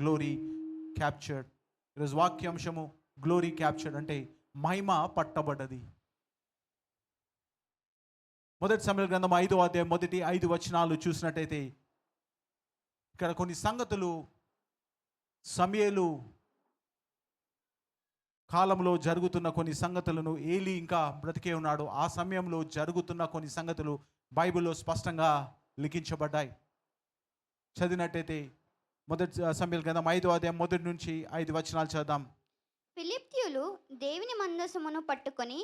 Glory captured. ఈరోజు వాక్యాంశము glory captured అంటే మహిమ పట్టబడ్డది. మొదటి సమూయేలు గ్రంథం 5వ అధ్యాయం మొదటి 5 వచనాలు చూసినట్టయితే ఇక్కడ కొన్ని సంగతులు సమూయేలు కాలంలో జరుగుతున్న కొన్ని సంగతులను, ఏలీ ఇంకా బ్రతికే ఉన్నాడు, ఆ సమయంలో జరుగుతున్న కొన్ని సంగతులు బైబిల్లో స్పష్టంగా లిఖించబడ్డాయి. చదివినట్టయితే మొదటి సమూయేలు గ్రంథం 5వ అధ్యాయం మొదటి నుంచి 5 వచనాలు చదువుదాం. ఫిలిష్తీయులు దేవుని మందసమును పట్టుకొని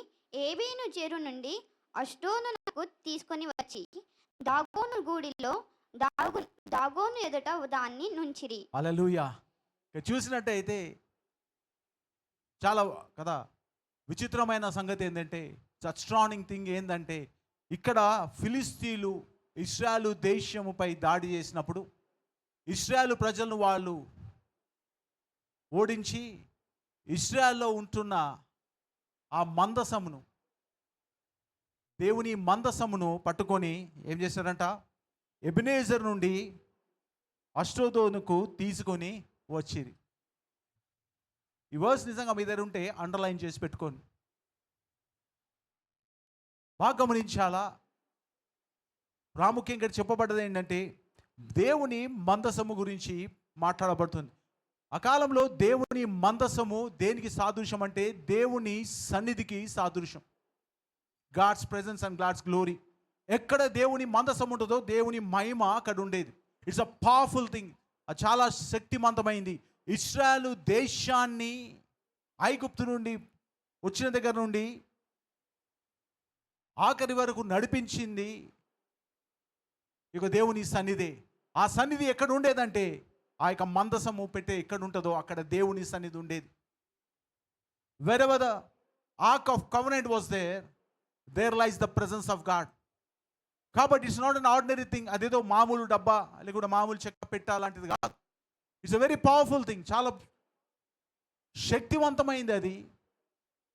ఏబేను చెరు నుండి అష్డోదునకు తీసుకొని వచ్చి దాగోను గూడిలో దాగోను ఎదుట దాన్ని నుంచిరి. హల్లెలూయా. చూసినట్టయితే చాలా కదా విచిత్రమైన సంగతి ఏంటంటే, అస్ట్రానింగ్ థింగ్ ఏంటంటే, ఇక్కడ ఫిలిస్తీన్లు ఇశ్రాయేలు దేశముపై దాడి చేసినప్పుడు ఇశ్రాయేలు ప్రజలను వాళ్ళు ఓడించి ఇశ్రాయేల్లో ఉంటున్న ఆ మందసమును, దేవుని మందసమును పట్టుకొని ఏం చేశారంట, ఎబెనేజర్ నుండి అష్డోదుకు తీసుకొని వచ్చిరి. ఈ వర్స్ నిజంగా మీ దగ్గర ఉంటే అండర్లైన్ చేసి పెట్టుకోండి. బాగా గమనించాలా. ప్రాముఖ్యంగా చెప్పబడ్డది ఏంటంటే, దేవుని మందసము గురించి మాట్లాడబడుతుంది. ఆ కాలంలో దేవుని మందసము దేనికి సాదృశ్యం అంటే దేవుని సన్నిధికి సాదృశ్యం. God's presence and God's glory. ఎక్కడ దేవుని మందసం ఉంటుందో దేవుని మహిమ అక్కడ ఉండేది. It's a powerful thing. అది చాలా శక్తివంతమైంది. ఇశ్రాయేలు దేశాన్ని ఐగుప్తు నుండి వచ్చిన దగ్గర నుండి ఆఖరి వరకు నడిపించింది ఇక దేవుని సన్నిధి. ఆ సన్నిధి ఎక్కడ ఉండేదంటే, ఆ యొక్క మందసము పెట్టే ఎక్కడ ఉంటుందో అక్కడ దేవుని సన్నిధి ఉండేది. wherever the ark of covenant was there lies the presence of God. కాబట్టి it's not an ordinary thing. అదేదో మామూలు డబ్బా లేకుంటే మామూలు చెక్క పెట్టాలంటిది కాదు. It's a very powerful thing. చాలా శక్తివంతమైంది అది.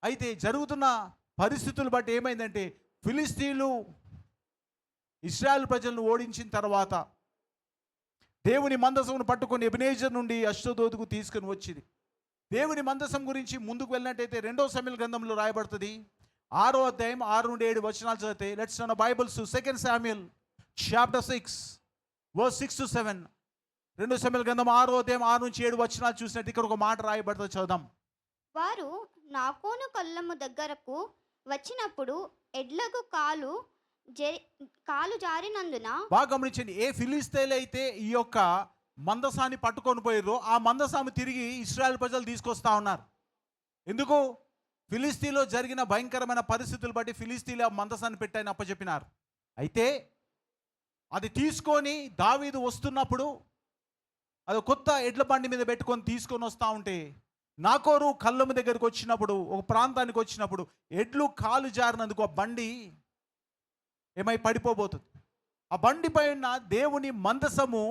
అయితే జరుగుతున్న పరిస్థితులు బట్టి ఏమైందంటే, ఫిలిస్తీన్లు ఇశ్రాయేలు ప్రజలను ఓడించిన తర్వాత దేవుని మందసమును పట్టుకొని ఎబెనేజర్ నుండి అష్డోదుకు తీసుకుని వచ్చింది. దేవుని మందసం గురించి ముందుకు వెళ్ళినట్టయితే 2వ సమూయేలు గ్రంథంలో రాయబడుతుంది. 6వ అధ్యాయం 6 నుండి 7 వచనాలు చదివితే, let's turn bibles to 2 Samuel chapter 6 verse 6 to 7. 2వ సమూయేలు గ్రంథం 6వ అధ్యాయం 6 నుంచి 7 వచనాలు చూసినట్టు ఇక్కడ ఒక మాట రాయబడుతుంది, చదుదాం. వారు నాకోను కళ్ళము దగ్గరకు వచ్చినప్పుడు ఎడ్లకు కాలు జారినందున. బాగా గమనించండి. ఏ ఫిలిస్తీన్లు అయితే ఈ యొక్క మందసాన్ని పట్టుకొని పోయారో ఆ మందసాన్ని తిరిగి ఇశ్రాయేలు ప్రజలు తీసుకొస్తా ఉన్నారు. ఎందుకు? ఫిలిస్తీన్లో జరిగిన భయంకరమైన పరిస్థితులు బట్టి ఫిలిస్తీన్లు ఆ మందసాన్ని పెట్టాయని అప్పచెప్పినారు. అయితే అది తీసుకొని దావీదు వస్తున్నప్పుడు అది కొత్త ఎడ్ల బండి మీద పెట్టుకొని తీసుకొని వస్తూ ఉంటే, నాకోరు కళ్ళము దగ్గరికి వచ్చినప్పుడు, ఒక ప్రాంతానికి వచ్చినప్పుడు ఎడ్లు కాలు జారినందుకు ఆ బండి ఏమై పడిపోబోతుంది. ఆ బండి పైన దేవుని మందసము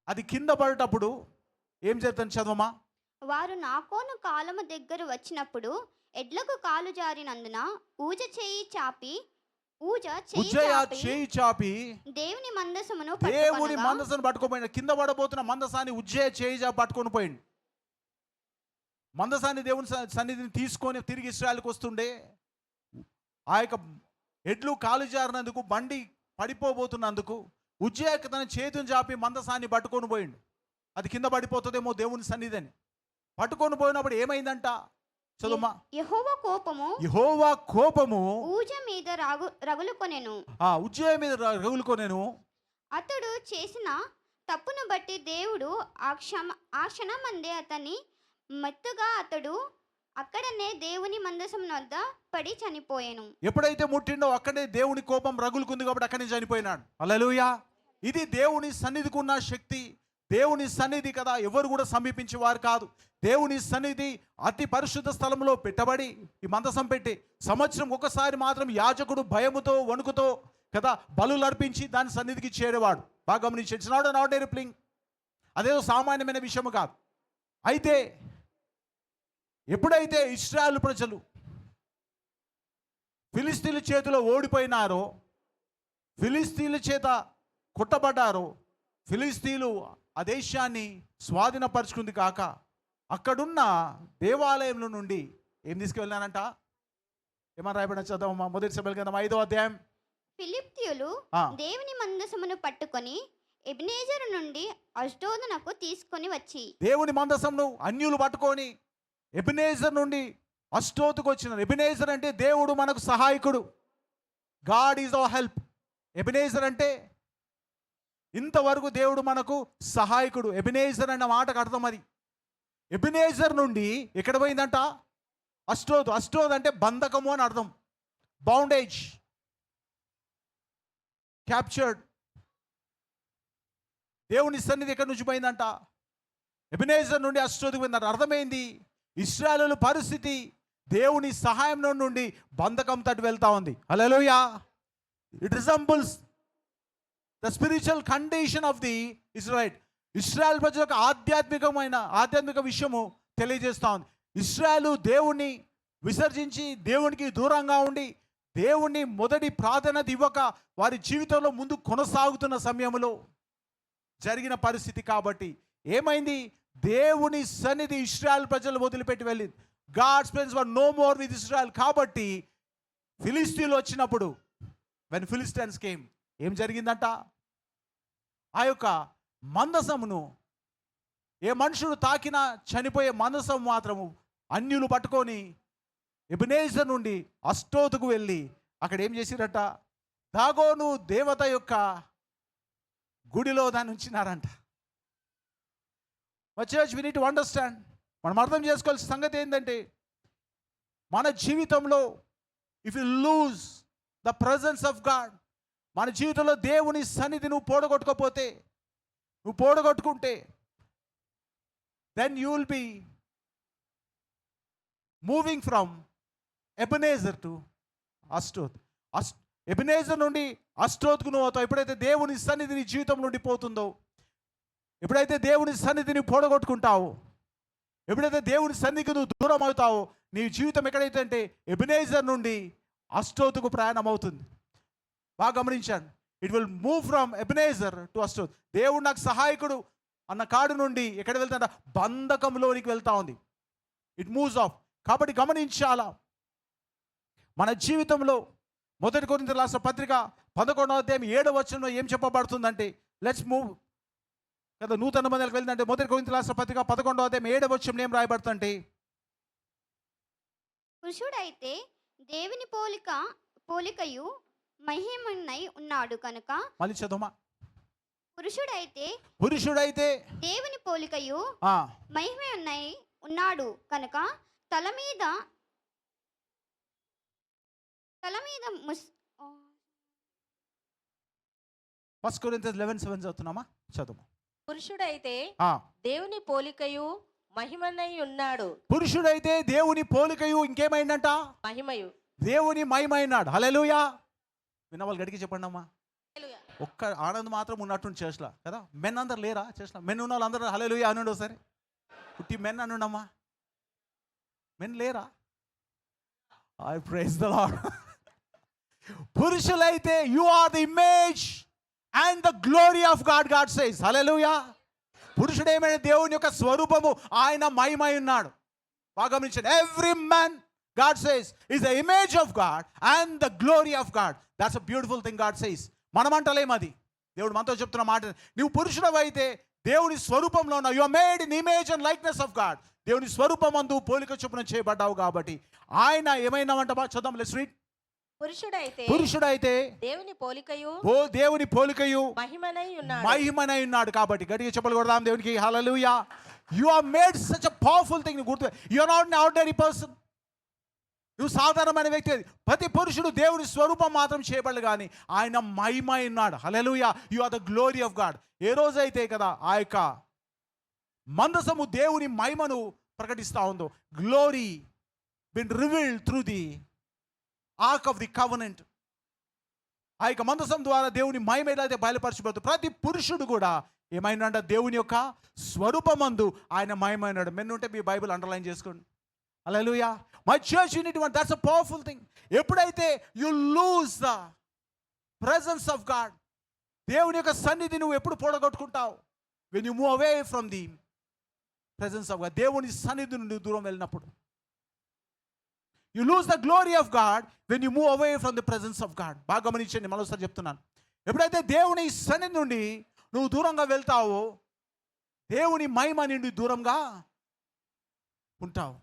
అది కింద పడేటప్పుడు ఏం చేద్దాం చదవమా. వారు నాకోను కాలము దగ్గర వచ్చినప్పుడు ఎడ్లకు కాలు జారినందున ఊజ చేయి చాపి దేవుని మందసమును పట్టుకోపోయిన, కింద పడబోతున్న మందసాన్ని ఉజ్జయ చేయి చాపి పట్టుకొని పోయింది. మందసాన్ని దేవుని సన్నిధిని తీసుకొని తిరిగి ఇశ్రాయేలుకు వస్తుండే ఆ యొక్క ఎడ్లు కాలు జారినందుకు, బండి పడిపోబోతున్నందుకు ఉజ్జయ తన చేతిని చాపి మందసాన్ని పట్టుకొని పోయిండు. అది కింద పడిపోతుందేమో దేవుని సన్నిధి అని పట్టుకొని పోయినప్పుడు ఏమైందంట చదువుమా. యెహోవా కోపము ఊజ మీద రగులుకొనెను. ఉజ్జయ మీద రగులుకొనెను. అతడు చేసిన తప్పును బట్టి దేవుడు ఆ క్షణమందే అతన్ని మత్తుగా అతడు అక్కడనే దేవుని మందసం వద్ద పడి చనిపోయాను. ఎప్పుడైతే ముట్టిండో అక్కడే దేవుని కోపం రగులుకుంది కాబట్టి అక్కడే చనిపోయినాడు. హల్లెలూయా. ఇది దేవుని సన్నిధికి ఉన్న శక్తి. దేవుని సన్నిధి కదా, ఎవరు కూడా సమీపించేవారు కాదు. దేవుని సన్నిధి అతి పరిశుద్ధ స్థలంలో పెట్టబడి ఈ మందసం పెట్టి సంవత్సరం ఒకసారి మాత్రం యాజకుడు భయముతో వణుకుతో కదా బలులు అర్పించి దాని సన్నిధికి చేరేవాడు. బాగా గమనించి, it's not an ordinary thing. అదేదో సామాన్యమైన విషయం కాదు. అయితే ఎప్పుడైతే ఇశ్రాయేలు ప్రజలు ఫిలిస్తీన్ల చేతిలో ఓడిపోయినారో, ఫిలిస్తీన్ల చేత కొట్టబడ్డారో, ఫిలిస్తీన్లు ఆ దేశాన్ని స్వాధీనపరుచుకుంది కాక అక్కడున్న దేవాలయంలో నుండి ఏం తీసుకువెళ్ళానంట? ఏమని రాయబడిన చదవమ్మా, మొదటి సమయాల గ్రంథం 5వ అధ్యాయం. ఫిలిప్తీయులు దేవుని మందసమును పట్టుకొని ఎబెనేజరు నుండి అష్డోదునకు తీసుకొని వచ్చి. దేవుని మందసమును అన్యులు పట్టుకొని ఎబెనేజర్ నుండి అష్డోదుకు వచ్చినారు. ఎబెనేజర్ అంటే దేవుడు మనకు సహాయకుడు. God is our help. Ebenezer అంటే ఇంతవరకు దేవుడు మనకు సహాయకుడు. ఎబెనేజర్ అన్న మాటకు అర్థం అది. ఎబెనేజర్ నుండి ఎక్కడ పోయిందంట? అష్డోదు. అష్డోదు అంటే బంధకము అని అర్థం. Bondage, captured. దేవుని సన్నిధి ఎక్కడి నుంచి పోయిందంట? ఎబెనేజర్ నుండి అష్డోదుకు పోయిందంట. అర్థమైంది, ఇశ్రాయేలు పరిస్థితి దేవుని సహాయం నుండి బంధకం తట్టు వెళ్తా ఉంది. Hallelujah. It resembles the spiritual condition of the Israel. ఇశ్రాయేల్ ప్రజలకు ఆధ్యాత్మిక విషయము తెలియజేస్తా ఉంది. ఇశ్రాయేలు దేవుణ్ణి విసర్జించి దేవునికి దూరంగా ఉండి దేవుణ్ణి మొదటి ప్రాధాన్యత ఇవ్వక వారి జీవితంలో ముందు కొనసాగుతున్న సమయంలో జరిగిన పరిస్థితి. కాబట్టి ఏమైంది? దేవుని సన్నిధి ఇశ్రాయేల్ ప్రజలు వదిలిపెట్టి వెళ్ళింది. God's presence were no more with Israel. కాబట్టి ఫిలిస్తీన్లు వచ్చినప్పుడు, వెన్ ఫిలిస్టైన్స్ కేమ్, ఏం జరిగిందంట? ఆ యొక్క మందసమును ఏ మనుషుడు తాకినా చనిపోయే మందసం మాత్రము అన్యులు పట్టుకొని ఎబెనేజర్ నుండి అష్డోదుకు వెళ్ళి అక్కడ ఏం చేసిరట? దాగోను దేవత యొక్క గుడిలో దాన్ని ఉంచినారంట. మా church we need to understand. మనం అర్థం చేసుకోవాల్సిన సంగతి ఏంటంటే, మన జీవితంలో if you lose the presence of God, మన జీవితంలో దేవుని సన్నిధి నువ్వు పోడగొట్టుకుంటే then you will be moving from Ebenezer to Ashdod. Ebenezer నుండి అష్డోద్కు నువ్వు అవుతావు. ఎప్పుడైతే దేవుని సన్నిధి నీ జీవితం నుండి పోతుందో, ఎప్పుడైతే దేవుని సన్నిధిని పోడగొట్టుకుంటావో, ఎప్పుడైతే దేవుని సన్నిధికి నువ్వు దూరం అవుతావో, నీ జీవితం ఎక్కడైతే అంటే ఎబెనేజర్ నుండి అష్డోదుకు ప్రయాణం అవుతుంది. బాగా గమనించాను. It will move from Ebenezer to Ashdod. దేవుడు నాకు సహాయకుడు అన్న కాడు నుండి ఎక్కడ వెళ్తాడ? బంధకంలోనికి వెళ్తా ఉంది. It moves of. కాబట్టి గమనించాలా, మన జీవితంలో మొదటి కొరింథీయులకు రాసిన పత్రిక 11వ అధ్యాయం 7వ వచనంలో ఏం చెప్పబడుతుందంటే, లెట్స్ మూవ్ కదా, నూతన నిబంధనలకు వెళ్తుందంటే మొదటి కొరింథీయులకు రాసిన పత్రిక 11వ అధ్యాయం 7వ వచనం ఏం రాయబడుతుందంటే, పురుషుడైతే దేవుని పోలికయు మహిమనై ఉన్నాడు కనుక. మళ్ళీ చదవమా. పురుషుడైతే దేవుని పోలికయు మహిమనై ఉన్నాడు కనుక తల మీద ఫస్ట్ కొరింథీయులు 11:7 చదువుతున్నామా? చదువు. పురుషుడైతే దేవుని పోలికయు మహిమనై ఉన్నాడు. పురుషుడైతే దేవుని పోలికయు ఇంకేమైందంట? మహిమయు. దేవుని మహిమైనాడు. హల్లెలూయా. విన్నవాళ్ళు గడికి చెప్పండి అమ్మా. ఒక్క ఆనంద్ మాత్రం ఉన్నట్టు చర్చ్లో కదా. మెన్ అందరు లేరా చర్చ్లో? మెన్ ఉన్న వాళ్ళు అందరూ హల్లెలూయా అనండి ఒకసారి. పుట్టి మెన్ అనుండమ్మా. మెన్ లేరా? I praise the Lord. పురుషులైతే you are the image and the glory of God. God says హల్లెలూయా. పురుషుడు ఏమైనా దేవుని యొక్క స్వరూపము, ఆయన మహిమై ఉన్నాడు. బాగా గమనించండి. Every man God says is the image of God and the glory of God. That's a beautiful thing God says. మనమంటలేం అది. దేవుడు మనతో చెప్తున్న మాట, నువ్వు పురుషుడవు అయితే దేవుని స్వరూపంలో ఉన్నావు. You are made in image and likeness of God. దేవుని స్వరూపమందు పోలిక చొప్పున చేయబడ్డావు. కాబట్టి ఆయన ఏమైనామంట? చూద్దాం. Let's read. పురుషుడైతే దేవుని పోలికయు మహిమనై ఉన్నాడు. కాబట్టి గట్టిగా చెప్పలు కొడదాం దేవునికి. హల్లెలూయా. You are made such a powerful thing. గుర్తు, you are not an ordinary person. నువ్వు సాధారణమైన వ్యక్తి. ప్రతి పురుషుడు దేవుని స్వరూపం మాత్రం చేయబడదు, కానీ ఆయన మహిమై ఉన్నాడు. హల్లెలూయా. You are the glory of God. ఏ రోజైతే కదా ఆ యొక్క మందసము దేవుని మహిమను ప్రకటిస్తూ ఉందో, glory been revealed through the ark of the covenant. ఆ యొక్క మందసం ద్వారా దేవుని మహిమ ఏదైతే బయలుపరచబడుతుంది, ప్రతి పురుషుడు కూడా ఏమైనా దేవుని యొక్క స్వరూపమందు ఆయన మహిమైనాడు. మెన్ ఉంటే మీ బైబిల్ అండర్లైన్ చేసుకోండి. హల్లెలూయా. My church unit one, that's a powerful thing. ఎప్పుడైతే you lose the presence of God, దేవుని యొక్క సన్నిధి నువ్వు ఎప్పుడు పోడగొట్టుకుంటావు, when you move away from the presence of God, దేవుని సన్నిధి నుండి దూరం వెళ్ళినప్పుడు. You lose the glory of God when you move away from the presence of God. బాగా గమనించండి, మరోసారి చెప్తున్నాను. ఎప్పుడైతే దేవుని సన్నిధి నుండి నువ్వు దూరంగా వెళ్తావో, దేవుని మహిమ నుండి దూరంగా ఉంటావు.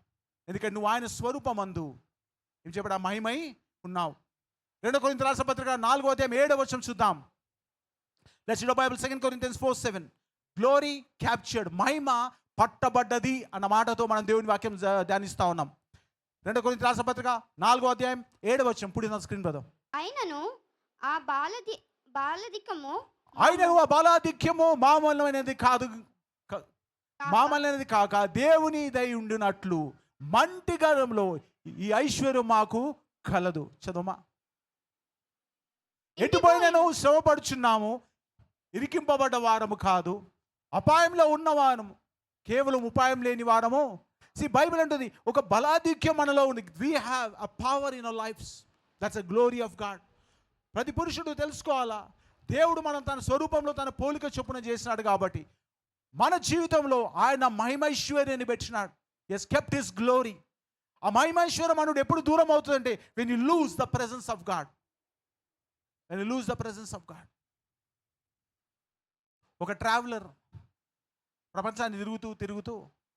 ఎందుకంటే నువ్వు ఆయన స్వరూపమందు ఏం చెప్పాడు, ఆ మహిమై ఉన్నావు. 2 కొరింథీయుల రాసిన పత్రిక 4:7 చూద్దాం. Let's read the Bible. 2 Corinthians 4:7. Glory captured, మహిమ పట్టబడ్డది అన్న మాటతో మనం దేవుని వాక్యం ధ్యానిస్తా ఉన్నాం. 2 కొరింథీయుల రాసిన పత్రిక 4:7 పుడిన స్క్రీన్ పదం. అయినను ఆ బాలధికము మామూలమైనది కాదు, మామూలైనది కాక దేవుని దై ఉండినట్లు మంటి గర్భంలో ఈ ఐశ్వర్యం మాకు కలదు. చదువుమా. ఎటుపోయినను శ్రమపడుచున్నాము, ఇరికింపబడ్డ వారము కాదు, అపాయంలో ఉన్నవారము, కేవలం ఉపాయం లేని వారము. బైబిల్ అంటుంది ఒక బలాధిక్యం మనలో ఉంది. We have a power in our lifes. That's a glory of God. ప్రతి పురుషుడు తెలుసుకోవాలా, దేవుడు మనం తన స్వరూపంలో తన పోలిక చొప్పున చేసినాడు కాబట్టి మన జీవితంలో ఆయన మహిమైశ్వర్యాన్ని పెట్టినాడు. As kept his glory. ఆ మహిమైశ్వర్యం మనడు ఎప్పుడు దూరం అవుతుందంటే when you lose the presence of God. When you lose the presence of God. ఒక ట్రావెలర్ ప్రపంచాన్ని తిరుగుతూ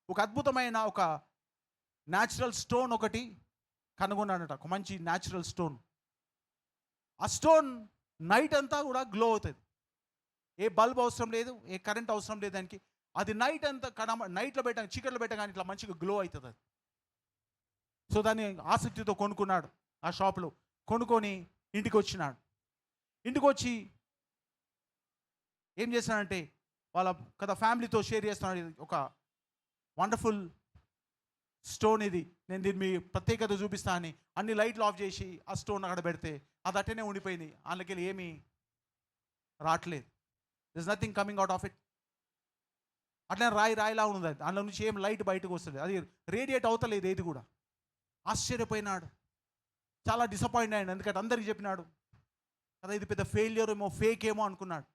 ఒక అద్భుతమైన ఒక న్యాచురల్ స్టోన్ ఒకటి కనుగొన్నాడట. ఒక మంచి న్యాచురల్ స్టోన్. ఆ స్టోన్ నైట్ అంతా కూడా గ్లో అవుతుంది. ఏ బల్బ్ అవసరం లేదు, ఏ కరెంట్ అవసరం లేదు దానికి. అది నైట్ అంతా నైట్లో పెట్టాను, చీకట్లో పెట్టగానే ఇట్లా మంచిగా గ్లో అవుతుంది అది. సో దాన్ని ఆసక్తితో కొనుక్కున్నాడు ఆ షాప్లో. కొనుక్కొని ఇంటికి వచ్చినాడు. ఇంటికి వచ్చి ఏం చేశాడంటే వాళ్ళ ఫ్యామిలీతో షేర్ చేస్తున్నాడు. ఇది ఒక వండర్ఫుల్ స్టోన్, ఇది నేను దీన్ని మీ ప్రత్యేకత చూపిస్తా అని అన్ని లైట్లు ఆఫ్ చేసి ఆ స్టోన్ అక్కడ పెడితే అది అట్టనే ఉండిపోయింది. అందులోకి ఏమీ రావట్లేదు. This nothing coming out of it. అట్లనే రాయిలా ఉంది అది. అందులో నుంచి ఏం లైట్ బయటకు వస్తుంది, అది రేడియేట్ అవుతలేదు ఏది కూడా. ఆశ్చర్యపోయినాడు, చాలా డిసప్పాయింట్ అయ్యాడు. ఎందుకంటే అందరికి చెప్పినాడు కదా ఇది పెద్ద ఫెయిల్యూర్ ఏమో, ఫేక్ ఏమో అనుకున్నాడు.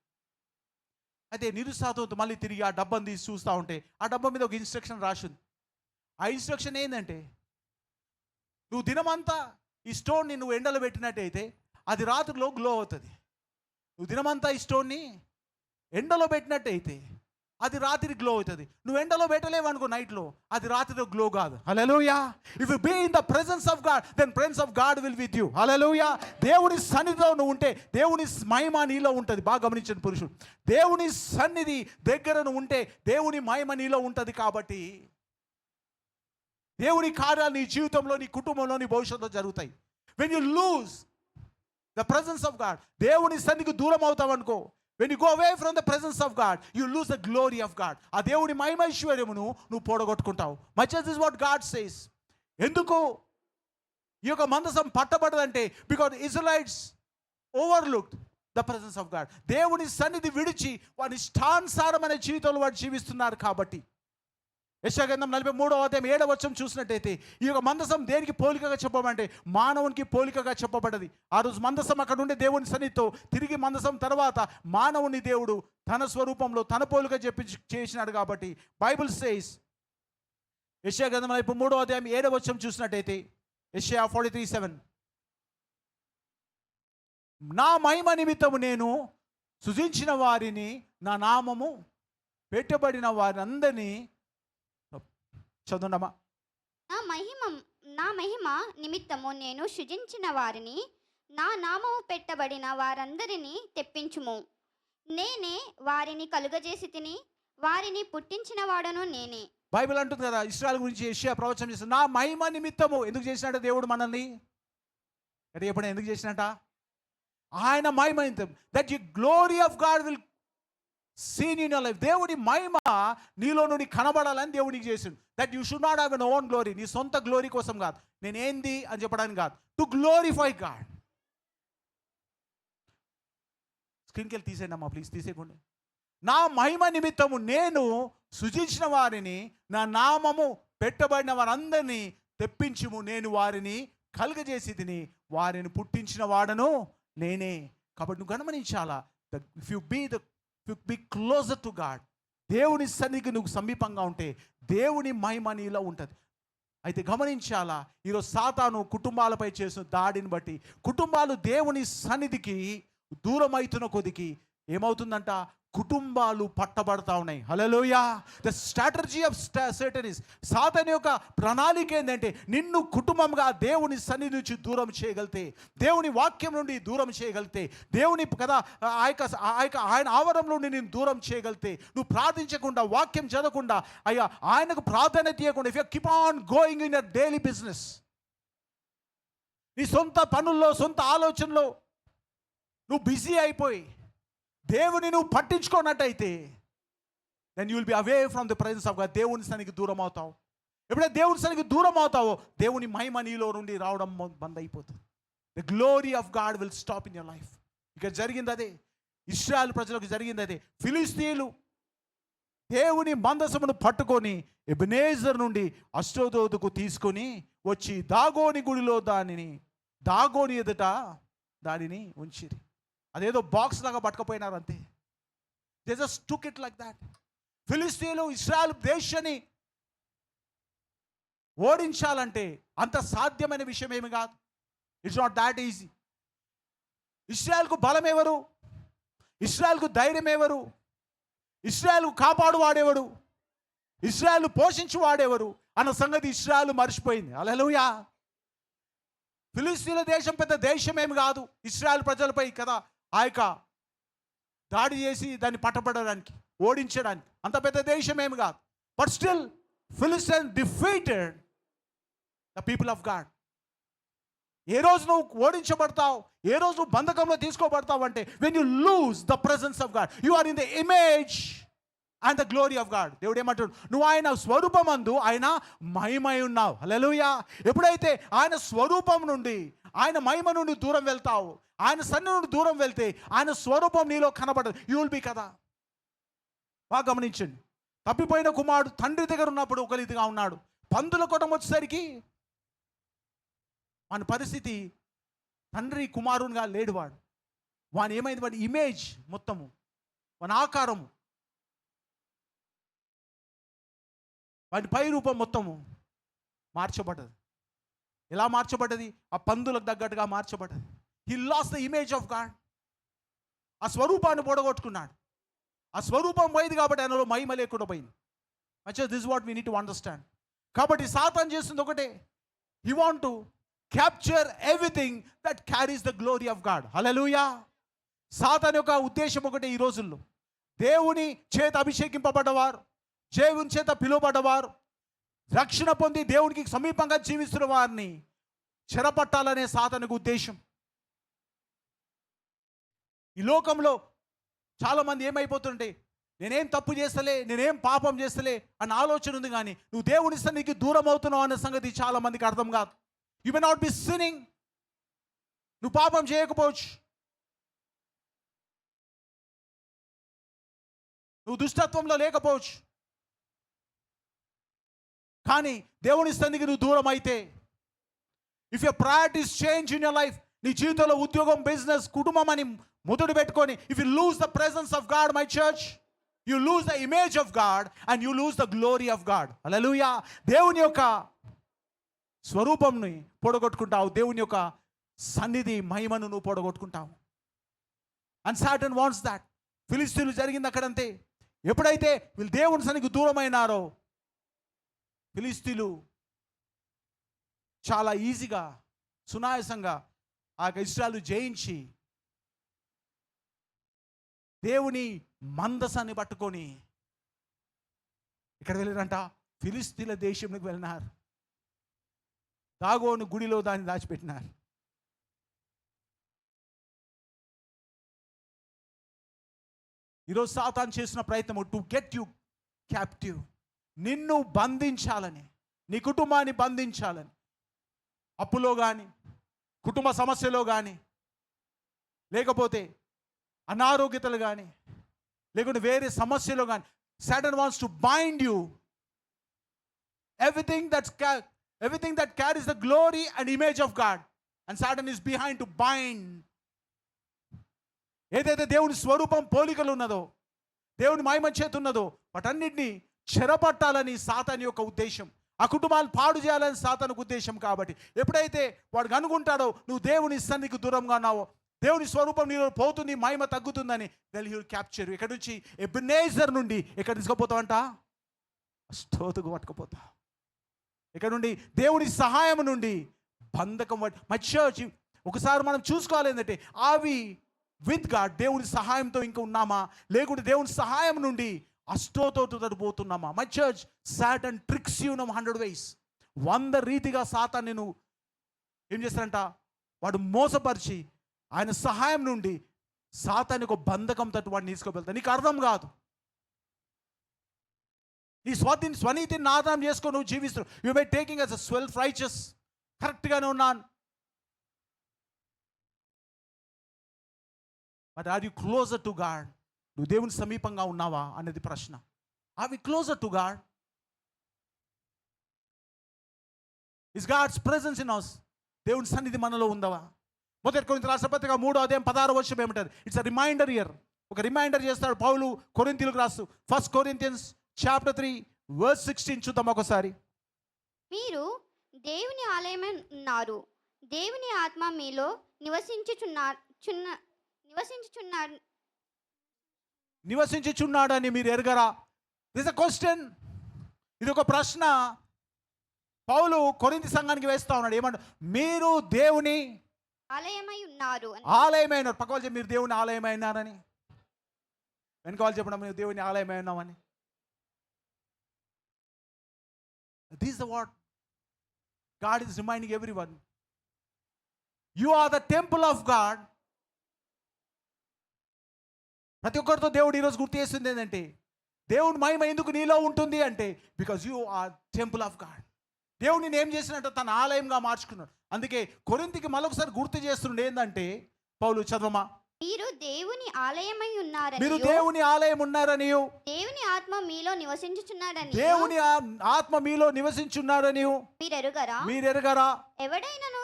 అయితే నిరుత్సాహంతో మళ్ళీ తిరిగి ఆ డబ్బాను తీసి చూస్తూ ఉంటే ఆ డబ్బా మీద ఒక ఇన్స్ట్రక్షన్ రాసింది. ఆ ఇన్స్ట్రక్షన్ ఏంటంటే, నువ్వు దినమంతా ఈ స్టోన్ని నువ్వు ఎండలో పెట్టినట్టయితే అది రాత్రిలో గ్లో అవుతుంది. నువ్వు దినమంతా ఈ స్టోన్ని ఎండలో పెట్టినట్టయితే అది రాత్రి గ్లో అవుతుంది. నువ్వు ఎండలో పెట్టలేవు అనుకో నైట్లో, అది రాత్రిలో గ్లో కాదు. హల్లెలూయా. If you be in the presence of God then presence of God will with you. హల్లెలూయా. దేవుని సన్నిధిలో నువ్వు ఉంటే దేవుని మహిమ నీలో ఉంటుంది. బాగా గమనించండి పురుషుడు, దేవుని సన్నిధి దగ్గర నువ్వు ఉంటే దేవుని మహిమ నీలో ఉంటుంది. కాబట్టి దేవుని కార్యాలు నీ జీవితంలో, నీ కుటుంబంలో, నీ భవిష్యత్తులో జరుగుతాయి. When you lose the presence of God, దేవుని సన్నిధికి దూరం అవుతావు అనుకో, when you go away from the presence of God you lose the glory of God. ఆ దేవుని మహిమైశ్వర్యమును నువ్వు పోడగొట్టుకుంటావు. much as is what God says. ఎందుకు ఈ యొక్క మందసం పట్టబడదంటే because Israelites overlooked the presence of God. దేవుని సన్నిధి విడిచి వారి ఇష్టానుసారమైన జీవితంలో వారు జీవిస్తున్నారు. కాబట్టి యెషయా గ్రంథం 43:7 చూసినట్టయితే ఈ యొక్క మందసం దేనికి పోలికగా చెప్పమంటే మానవునికి పోలికగా చెప్పబడ్డది. ఆ రోజు మందసం అక్కడ ఉండే దేవుని సన్నిధితో తిరిగి మందసం తర్వాత మానవుని దేవుడు తన స్వరూపంలో తన పోలిక చేసినాడు. కాబట్టి బైబిల్ సేస్ యెషయా గ్రంథం 43:7 చూసినట్టయితే యెషయా 43:7 నా మహిమ నిమిత్తము నేను సృజించిన వారిని, నా నామము పెట్టబడిన వారందరినీ చదువునమ్మా. నా మహిమ నిమిత్తము నేను సృజించిన వారిని, నా నామము పెట్టబడిన వారందరినీ తెప్పించుము. నేనే వారిని కలుగజేసి తిని, వారిని పుట్టించిన వాడను నేనే. బైబిల్ అంటుంది కదా, ఇశ్రాయేలు గురించి యెషయా ప్రవచనం చేస్తుంది. నా మహిమ నిమిత్తము ఎందుకు చేసినట్ట దేవుడు మనల్ని అంటే ఎప్పుడు ఎందుకు చేసినట్ట ఆయన మహిమ నిమిత్తం. That you glory of God will scene in your life. దేవుడి మహిమ నీలో నుండి కనబడాలని దేవుడికి చేసిండు. That you should not have an own glory. నీ సొంత గ్లోరీ కోసం కాదు, నేనేంది అని చెప్పడానికి కాదు, టు గ్లోరిఫై గాడ్. స్క్రీన్కి వెళ్ళి తీసేయండి అమ్మా ప్లీజ్, తీసేయకండి. నా మహిమ నిమిత్తము నేను సృజించిన వారిని, నా నామము పెట్టబడిన వారందరినీ తెప్పించుము. నేను వారిని కలుగజేసి తిని, వారిని పుట్టించిన వాడను నేనే. కాబట్టి నువ్వు గమనించాలా, if you be closer to God, దేవుని సన్నిధికి నువ్వు సమీపంగా ఉంటే దేవుని మహిమ నీలో ఉంటుంది. అయితే గమనించాలా, ఈరోజు సాతాను కుటుంబాలపై చేసిన దాడిని బట్టి కుటుంబాలు దేవుని సన్నిధికి దూరం అవుతున్న కొద్దికి ఏమవుతుందంట, కుటుంబాలు పట్టబడతా ఉన్నాయి. హల్లెలూయా. The strategy of Satan is, సాతాను యొక్క ప్రణాళిక ఏంటంటే నిన్ను కుటుంబంగా దేవుని సన్నిధి నుంచి దూరం చేయగలితే, దేవుని వాక్యం నుండి దూరం చేయగలితే, దేవుని కదా ఆయన ఆవరణ నుండి నేను దూరం చేయగలితే, నువ్వు ప్రార్థించకుండా వాక్యం చదవకుండా అయ్యా ఆయనకు ప్రాధాన్యత ఇవ్వకుండా, if you keep on going in your daily business, నీ సొంత పనుల్లో సొంత ఆలోచనలో నువ్వు బిజీ అయిపోయి దేవుని నువ్వు పట్టించుకోనట్టయితే, then you will be away from the presence of God. దేవుని సన్నిధికి దూరం అవుతావు. ఎప్పుడైతే దేవుని సన్నిధికి దూరం అవుతావో దేవుని మహిమ నీలో నుండి రావడం బంద్ అయిపోతుంది. The glory of God will stop in your life. ఇక్కడ జరిగింది అదే, ఇశ్రాయేలు ప్రజలకు జరిగింది అదే. ఫిలిస్తీయులు దేవుని మందసమును పట్టుకొని ఎబెనేజర్ నుండి అష్డోదుకు తీసుకొని వచ్చి దాగోని గుడిలో దాగోని ఎదుట దానిని ఉంచిరి. అదేదో బాక్స్ లాగా పట్టుకపోయినారు అంతే. They just took it like that. ఫిలిస్తీయులు ఇశ్రాయేలు దేశాన్ని ఓడించాలంటే అంత సాధ్యమైన విషయం ఏమి కాదు. It's not that easy. ఇశ్రాయేలుకు బలం ఎవరు? ఇశ్రాయేలుకు ధైర్యం ఎవరు? ఇశ్రాయేలు కాపాడువాడెవడు? ఇశ్రాయేలు పోషించువాడెవరు అన్న సంగతి ఇశ్రాయేలు మర్చిపోయింది. హల్లెలూయా. ఫిలిస్తీన్ల దేశం పెద్ద దేశం ఏమి కాదు ఇశ్రాయేలు ప్రజలపై కదా ఆ యొక్క దాడి చేసి దాన్ని పట్టబడడానికి ఓడించడానికి. అంత పెద్ద దేశం ఏమి కాదు. But still Philistine defeated the people of God. ఏ రోజు నువ్వు ఓడించబడతావు, ఏ రోజు నువ్వు బంధకంలో తీసుకోబడతావు అంటే when you lose the presence of God, you are in the image and the glory of God. దేవుడు ఏమంటాడు, నువ్వు ఆయన స్వరూపమందు ఆయన మహిమై ఉన్నావు. హల్లెలూయా. ఎప్పుడైతే ఆయన స్వరూపం నుండి ఆయన మహిమ నుండి దూరం వెళ్తావు, ఆయన సన్నిధి నుండి దూరం వెళ్తే ఆయన స్వరూపం నీలో కనబడదు. యూ విల్ బి కదా. బాగా గమనించండి. తప్పిపోయిన కుమారుడు తండ్రి దగ్గర ఉన్నప్పుడు ఒక రీతిగా ఉన్నాడు. పందుల కొట్టం వచ్చేసరికి వాని పరిస్థితి తండ్రి కుమారునిగా లేడు. వాని ఏమైంది, వాడి ఇమేజ్ మొత్తము, వాని ఆకారము, వాటి పై రూపం మొత్తము మార్చబడ్డది. ఎలా మార్చబడ్డది? ఆ పందులకు తగ్గట్టుగా మార్చబడ్డది. He lost the image of God. ఆ స్వరూపాన్ని పొడగొట్టుకున్నాడు. ఆ స్వరూపం పోయింది కాబట్టి ఆయనలో మహిమ లేకుండా పోయింది. This what we need to understand. కాబట్టి సాతాను చేస్తుంది ఒకటే, he want to capture everything that carries the glory of God. హల్లెలూయా. సాతాను యొక్క ఉద్దేశం ఒకటే ఈ రోజుల్లో, దేవుని చేత అభిషేకింపబడ్డవారు, దేవుని చేత పిలువబడ్డవారు, రక్షణ పొంది దేవునికి సమీపంగా జీవిస్తున్న వారిని చెరపట్టాలనే సాతానుకు ఉద్దేశం. ఈ లోకంలో చాలామంది ఏమైపోతుంటే, నేనేం తప్పు చేస్తలే, నేనేం పాపం చేస్తలే అన్న ఆలోచన ఉంది, కానీ నువ్వు దేవుని సన్నిధికి దూరం అవుతున్నావు అనే సంగతి చాలా మందికి అర్థం కాదు. You may not be sinning. నువ్వు పాపం చేయకపోవచ్చు, నువ్వు దుష్టత్వంలో లేకపోవచ్చు, కానీ దేవుని సన్నిధికి నువ్వు దూరం అయితే, if your priorities change in your life, నీ జీవితంలో ఉద్యోగం, బిజినెస్, కుటుంబం అని మొదలు పెట్టుకొని, if you lose the presence of God my church, you lose the image of God and you lose the glory of God. హల్లెలూయా. దేవుని యొక్క స్వరూపంని పొడగొట్టుకుంటావు, దేవుని యొక్క సన్నిధి మహిమను నువ్వు పొడగొట్టుకుంటావు. And Satan wants that. ఫిలిస్తీన్లు జరిగింది అక్కడంతే. ఎప్పుడైతే వీళ్ళు దేవుని సన్నిధికి దూరమైనారో, ఫిలిస్తీన్లు చాలా ఈజీగా, సునాయాసంగా ఆ ఇశ్రాయేలు జయించి దేవుని మందసాన్ని పట్టుకొని ఇక్కడ వెళ్ళారంట, ఫిలిస్తీన్ల దేశంలోకి వెళ్ళినారు. దాగోను గుడిలో దాన్ని దాచిపెట్టినారు. ఈరోజు సాతాను చేసిన ప్రయత్నం టు గెట్ యు క్యాప్టివ్, నిన్ను బంధించాలని, నీ కుటుంబాన్ని బంధించాలని, అప్పులో కానీ, కుటుంబ సమస్యలో కానీ, లేకపోతే అనారోగ్యతలు కానీ, లేకుంటే వేరే సమస్యలో కానీ, Satan wants to bind you. Everything that carries the glory and image of God, and Satan is behind to bind. ఏదైతే దేవుని స్వరూపం పోలికలు ఉన్నదో, దేవుని మహిమ చేత ఉన్నదో వాటన్నిటిని చెరపట్టాలని సాతాను యొక్క ఉద్దేశం. ఆ కుటుంబాలు పాడు చేయాలని సాతానుకు ఉద్దేశం. కాబట్టి ఎప్పుడైతే వాడు అనుకుంటాడో నువ్వు దేవుని సన్నిధికి దూరంగా ఉన్నావో, దేవుని స్వరూపం నీలో పోతుంది, మహిమ తగ్గుతుందని, దెన్ హి విల్ క్యాప్చర్. ఇక్కడ నుంచి ఎబెనేజర్ నుండి ఎక్కడ తీసుకుపోతావంట? స్తోతుకు పట్టుకుపోతా. ఇక్కడ నుండి దేవుని సహాయం నుండి బంధకం. మై చర్చ్, ఒకసారి మనం చూసుకోవాలి ఏంటంటే, అవి విత్ గాడ్ దేవుని సహాయంతో ఇంకా ఉన్నామా, లేకుంటే దేవుని సహాయం నుండి అష్టోతో పోతున్నామా? My church, Satan tricks you 100 ways. 100 రీతిగా సాతాను నేను ఏం చేస్తాడంట, వాడు మోసపరిచి ఆయన సహాయం నుండి సాతాను ఒక బంధకం తట్టు వాడిని తీసుకువెళ్తాడు. నీకు అర్థం కాదు. నీ స్వనీతిని ఆధారం చేసుకొని నువ్వు జీవిస్తున్నావు. You by taking as a self righteous, కరెక్ట్గానే ఉన్నాను. But are you closer to God? నువ్వు దేవుని సమీపంగా ఉన్నావా అనేది ప్రశ్న. Are we closer to God? Is God's presence in us? దేవుని సన్నిధి మనలో ఉందవా? మొదటి కొరింథీయులకు రాసిన పత్రిక 3వ అధ్యాయం 16వ వచనం ఏమంటారు? It's a reminder year. ఒక రిమైండర్ చేస్తాడు పౌలు కొరింథీయులకు రాస్తూ. 1 Corinthians chapter 3 verse 16 చూద్దాం ఒకసారి. మీరు దేవుని ఆలయమై ఉన్నారు, దేవుని ఆత్మ మీలో నివసించుచున్నాడని మీరు ఎరగరా? This a question. ఇది ఒక ప్రశ్న పౌలు కొరింథీ సంఘానికి వేస్తా ఉన్నాడు. ఏమంటారు? మీరు దేవుని ఆలయమై ఉన్నారు. ఆలయమైన పక్క వాళ్ళు మీరు దేవుని ఆలయమైనారని, వెనక వాళ్ళు చెప్పడం మీరు దేవుని ఆలయమై ఉన్నామని. This is what God is reminding everyone. You are the temple of God. ప్రతి ఒక్కరితో దేవుడు ఈరోజు గుర్తు చేస్తుంది ఏంటంటే, దేవుని మహిమ ఎందుకు నీలో ఉంటుంది అంటే, because you are temple of God. దేవుడిని ఏం చేసినట్టు తన ఆలయంగా మార్చుకున్నాడు. అందుకే కొరింథీకి మరొకసారి గుర్తు చేస్తుండే ఏంటంటే, పౌలు చదవమా, మీరు దేవుని ఆలయమై ఉన్నారని, మీరు దేవుని ఆలయం ఉన్నారని, దేవుని ఆత్మ మీలో నివసించుచున్నాడని, దేవుని ఆత్మ మీలో నివసించున్నారని మీరు ఎరగరా? ఎవడైనను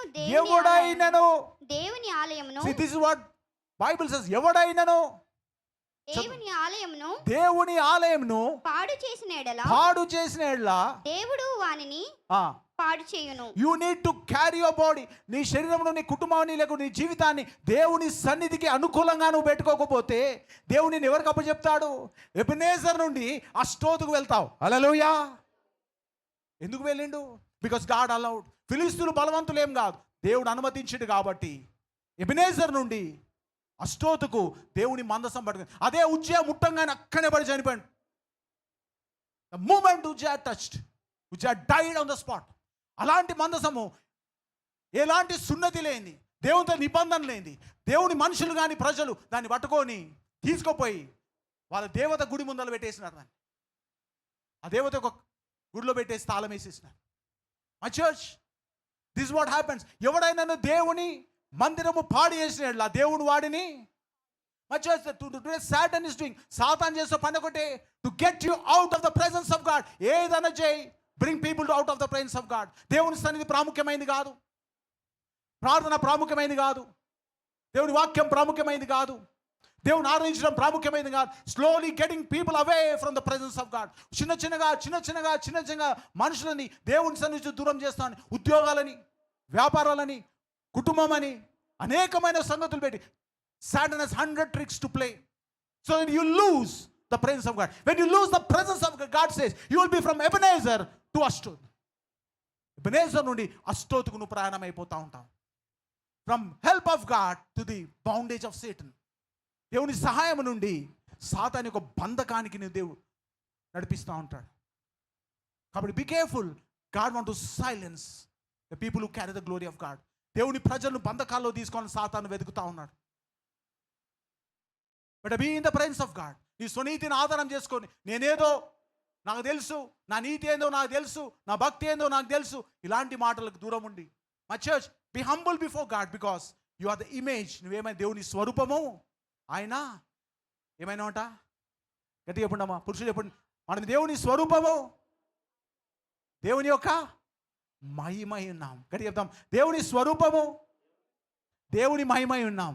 దేవుని ఆలయమును, this is what Bible says, ఎవడైనను దేవుని ఆలయంను పాడు చేసిన ఎడల దేవుడు వానిని పాడు చేయును. You need to carry your body. నీ శరీరంలో, నీ కుటుంబాన్ని, లేక నీ జీవితాన్ని దేవుని సన్నిధికి అనుకూలంగా నువ్వు పెట్టుకోకపోతే దేవుని ఎవరికి అప్పచెప్తాడు? ఎబెనేజర్ నుండి అష్టోతుకు వెళ్తావు. హల్లెలూయా. ఎందుకు వెళ్ళిండు? Because God allowed. ఫిలిస్తీయులు బలవంతులు ఏం కాదు, దేవుడు అనుమతించిండు. కాబట్టి ఎబెనేజర్ నుండి అష్టోతుకు దేవుని మందసం పట్టుకుని, అదే ఉజ్జయ ముట్టంగానే అక్కడే పడి చనిపోయాడు. ద మూమెంట్ ఉజ్జయ టచ్డ్, ఉజ్జయ డైడ్ ఆన్ ద స్పాట్. అలాంటి మందసము, ఎలాంటి సున్నతి లేని, దేవునితో నిబంధన లేని, దేవుని మనుషులు కానీ ప్రజలు దాన్ని పట్టుకొని తీసుకుపోయి వాళ్ళ దేవత గుడి ముందర పెట్టేసినారు. దాన్ని ఆ దేవత ఒక గుడిలో పెట్టేసి తాళం వేసేసినారు. My church, this what happens. ఎవడైనా దేవుని మందిరము పాడు చేసిన దేవుడు వాడిని సాటన్ ఇస్ డూయింగ్. సాతాన్ చేసే పని ఒకటే, to get you out of the presence of God. ఏదైనా చేయి, bring people out of the presence of God. దేవుని సన్నిధి ప్రాముఖ్యమైనది కాదు, ప్రార్థన ప్రాముఖ్యమైనది కాదు, దేవుని వాక్యం ప్రాముఖ్యమైనది కాదు, దేవుని ఆరాధించడం ప్రాముఖ్యమైనది కాదు. Slowly getting people away from the presence of God. చిన్న చిన్నగా మనుషులని దేవుని సన్నిధి దూరం చేస్తాను. ఉద్యోగాలని, వ్యాపారాలని, కుటుంబం అని అనేకమైన సంగతులు పెట్టి Satan has 100 tricks to play, so that you lose the presence of God. When you lose the presence of God, God says you will be from Ebenezer to Ashdod. Ebenezer నుండి అష్టోతుకు నువ్వు ప్రయాణం అయిపోతా ఉంటావు. From help of God to the bondage of Satan. దేవుని సహాయం నుండి సాతాను యొక్క బంధకానికి నువ్వు దేవుడు నడిపిస్తూ ఉంటాడు. కాబట్టి be careful. God want to silence the people who carry the glory of God. దేవుని ప్రజలను బంధకాల్లో తీసుకొని సాతాను వెతుకుతా ఉన్నాడు. But be in the presence of God. నీ స్వనీతిని ఆధారం చేసుకొని, నేనేదో నాకు తెలుసు, నా నీతి ఏందో నాకు తెలుసు, నా భక్తి ఏందో నాకు తెలుసు, ఇలాంటి మాటలకు దూరం ఉండి, my church, be humble before God, because you are the image. నువ్వేమైనా దేవుని స్వరూపము, ఆయన ఏమైనా ఉంటా గట్టి చెప్పండమ్మా, పురుషులు చెప్పండి, మనం దేవుని స్వరూపము, దేవుని యొక్క మహిమై ఉన్నాం. గట్టి చెప్తాం, దేవుని స్వరూపము, దేవుని మహిమై ఉన్నాం.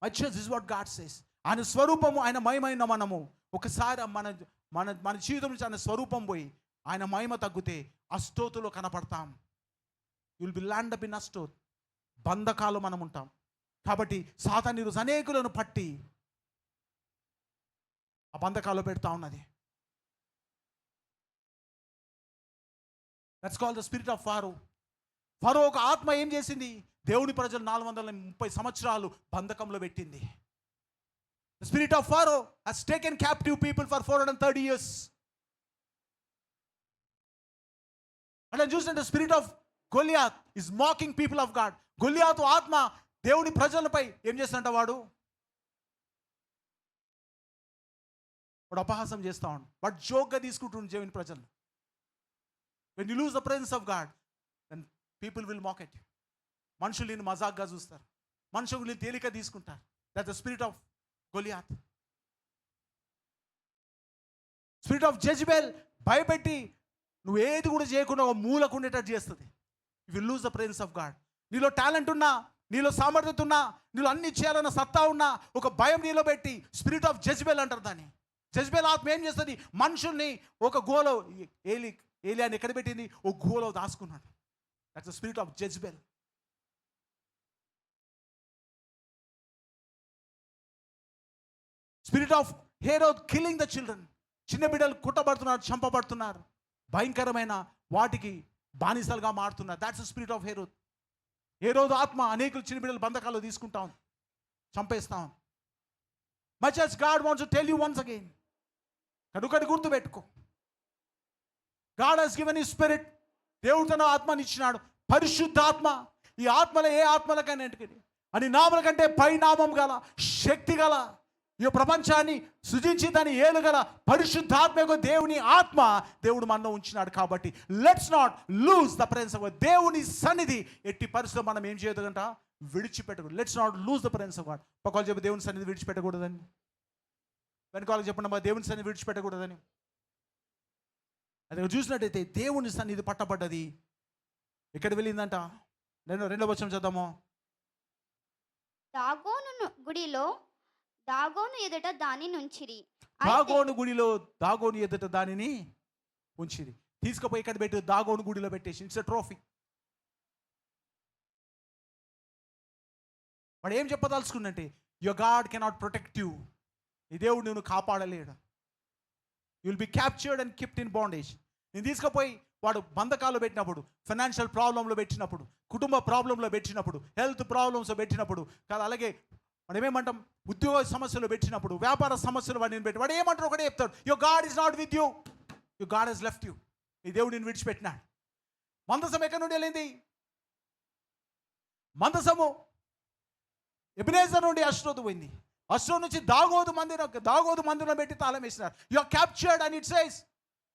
My church, this is what God says. ఆయన స్వరూపము, ఆయన మహిమై ఉన్న మనము ఒకసారి మన మన జీవితం నుంచి ఆయన స్వరూపం పోయి ఆయన మహిమ తగ్గితే అష్టోతులో కనపడతాం. Will be land up in Ashdod. బంధకాలు మనం ఉంటాం. కాబట్టి సాతాను ఈరోజు అనేకులను పట్టి ఆ బంధకాలు పెడతా ఉన్నది. That's called the spirit of Pharaoh. Pharaoh ఒక ఆత్మ ఏం చేసింది? దేవుని ప్రజలు 430 సంవత్సరాలు బంధకంలో పెట్టింది. The spirit of Pharaoh has taken captive people for 430 years. And then చూస్తే the spirit of Goliath is mocking people of God. గొలియాతు ఆత్మ దేవుని ప్రజలపై ఏం చేస్తాడంట? వాడు అపహాసం చేస్తా ఉన్నాడు. వాడు జోక్గా తీసుకుంటుండే దేవుని ప్రజలు. When you lose the presence of God, then people will mock at you. మనుషులు నేను మజాక్గా చూస్తారు, మనుషులు తేలిక తీసుకుంటారు. That's the spirit of Goliath. Spirit of Jezebel భయపెట్టి నువ్వు ఏది కూడా చేయకుండా ఒక మూలకు ఉండేటట్టు చేస్తుంది. You will lose the presence of God. నీలో టాలెంట్ ఉన్నా, నీలో సామర్థ్యత ఉన్నా, నీలో అన్ని చేయాలన్న సత్తా ఉన్నా, ఒక భయం నీలో పెట్టి స్పిరిట్ ఆఫ్ జెజబెల్ అంటారు దాన్ని. జెజబెల్ ఆత్మ ఏం చేస్తుంది? మనుషుల్ని ఒక గోలో, ఏలియాని ఎక్కడ పెట్టింది? ఒక గోలో దాచుకున్నాడు. That's the spirit of Jezebel. Spirit of Herod killing the children. చిన్న బిడ్డలు కుట్టబడుతున్నారు, చంపబడుతున్నారు, భయంకరమైన వాటికి బానిసలుగా మారుతున్నారు. That's the spirit of Herod. Herod ఆత్మ అనేకులు చిన్న బిడ్డలు బంధకాలు తీసుకుంటా ఉంది, చంపేస్తా ఉంది. Much as God wants to tell you once again, కనుకటి గుర్తు పెట్టుకో. God has given his spirit. దేవుడు తన ఆత్మని ఇచ్చినాడు, పరిశుద్ధాత్మ. ఈ ఆత్మలో ఏ ఆత్మలకైనా అని నామల కంటే పై నామం గల, శక్తి గల, ఈ ప్రపంచాన్ని సృజించి దాన్ని ఏలుగల పరిశుద్ధాత్మ దేవుని ఆత్మ దేవుడు మనలో ఉంచినాడు. కాబట్టి let's not lose the presence of God. దేవుని సన్నిధి ఎట్టి పరిస్థితుల్లో మనం ఏం చేయదంట? విడిచిపెట్టకూడదు. Let's not lose the presence of God. పక్కన చెప్పి దేవుని సన్నిధి విడిచిపెట్టకూడదని, వెనకాలకు చెప్పండి దేవుని సన్నిధి విడిచిపెట్టకూడదని. అది చూసినట్టయితే దేవుని సన్నిధి పట్టబడ్డది ఎక్కడ వెళ్ళిందంట? రెండో వచనం చదువుదాము. దాగోను గుడిలో దాగోను ఎదుట దాని నుంచిరి. దాగోను గుడిలో దాగోను ఎదుట దానిని ఉంచిరి. తీసుకుపోయి ఇక్కడ పెట్టి దాగోను గుడిలో పెట్టేసి. It's a trophy. వాడు ఏం చెప్పదలుచుకుందంటే, your God cannot protect you. ఈ దేవుడు నువ్వు కాపాడలేడు. You will be captured and kipt in bondage. నేను తీసుకుపోయి వాడు బంధకాలు పెట్టినప్పుడు, ఫైనాన్షియల్ ప్రాబ్లంలో పెట్టినప్పుడు, కుటుంబ ప్రాబ్లంలో పెట్టినప్పుడు, హెల్త్ ప్రాబ్లమ్స్ పెట్టినప్పుడు, కాదు అలాగే వాడు ఏమేమంటాం, ఉద్యోగ సమస్యలు పెట్టినప్పుడు, వ్యాపార సమస్యలు వాడిని పెట్టి వాడు ఏమంటారు? ఒకటే చెప్తాడు, your God is not with you, your God has left you. ఈ దేవుడు నేను విడిచిపెట్టినాడు. మందసం ఎక్కడి నుండి వెళ్ళింది? మందసము ఎబెనేజర్ నుండి అష్రోతు పోయింది. అష్రోతు నుంచి దాగోదు మందిరం పెట్టి తాళం వేసినారు. You are captured and it says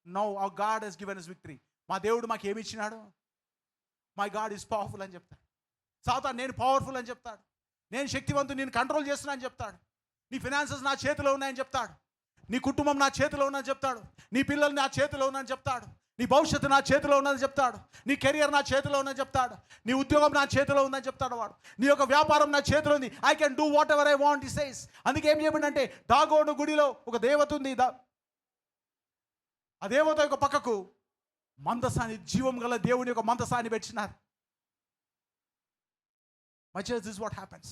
now our God has given us victory. మా దేవుడు మాకు ఏమి ఇచ్చినాడు? మై గాడ్ ఈజ్ పవర్ఫుల్ అని చెప్తాడు. సాతాను నేను పవర్ఫుల్ అని చెప్తాడు, నేను శక్తివంతుడు, నేను కంట్రోల్ చేస్తున్నా అని చెప్తాడు. నీ ఫినాన్సెస్ నా చేతిలో ఉన్నాయని చెప్తాడు, నీ కుటుంబం నా చేతిలో ఉందని చెప్తాడు, నీ పిల్లలు నా చేతిలో ఉన్నాయని చెప్తాడు, నీ భవిష్యత్తు నా చేతిలో ఉన్నదని చెప్తాడు, నీ కెరియర్ నా చేతిలో ఉందని చెప్తాడు, నీ ఉద్యోగం నా చేతిలో ఉందని చెప్తాడు వాడు. నీ యొక్క వ్యాపారం నా చేతిలో ఉంది. I can do what ever I want. ఈ సేస్. అందుకే ఏం చెప్పండి, దాగోను గుడిలో ఒక దేవత ఉంది. ఆ దేవత యొక్క పక్కకు మందసాన్ని, జీవం గల దేవుని యొక్క మందసాన్ని పెట్టినారు. My church, this is what happens.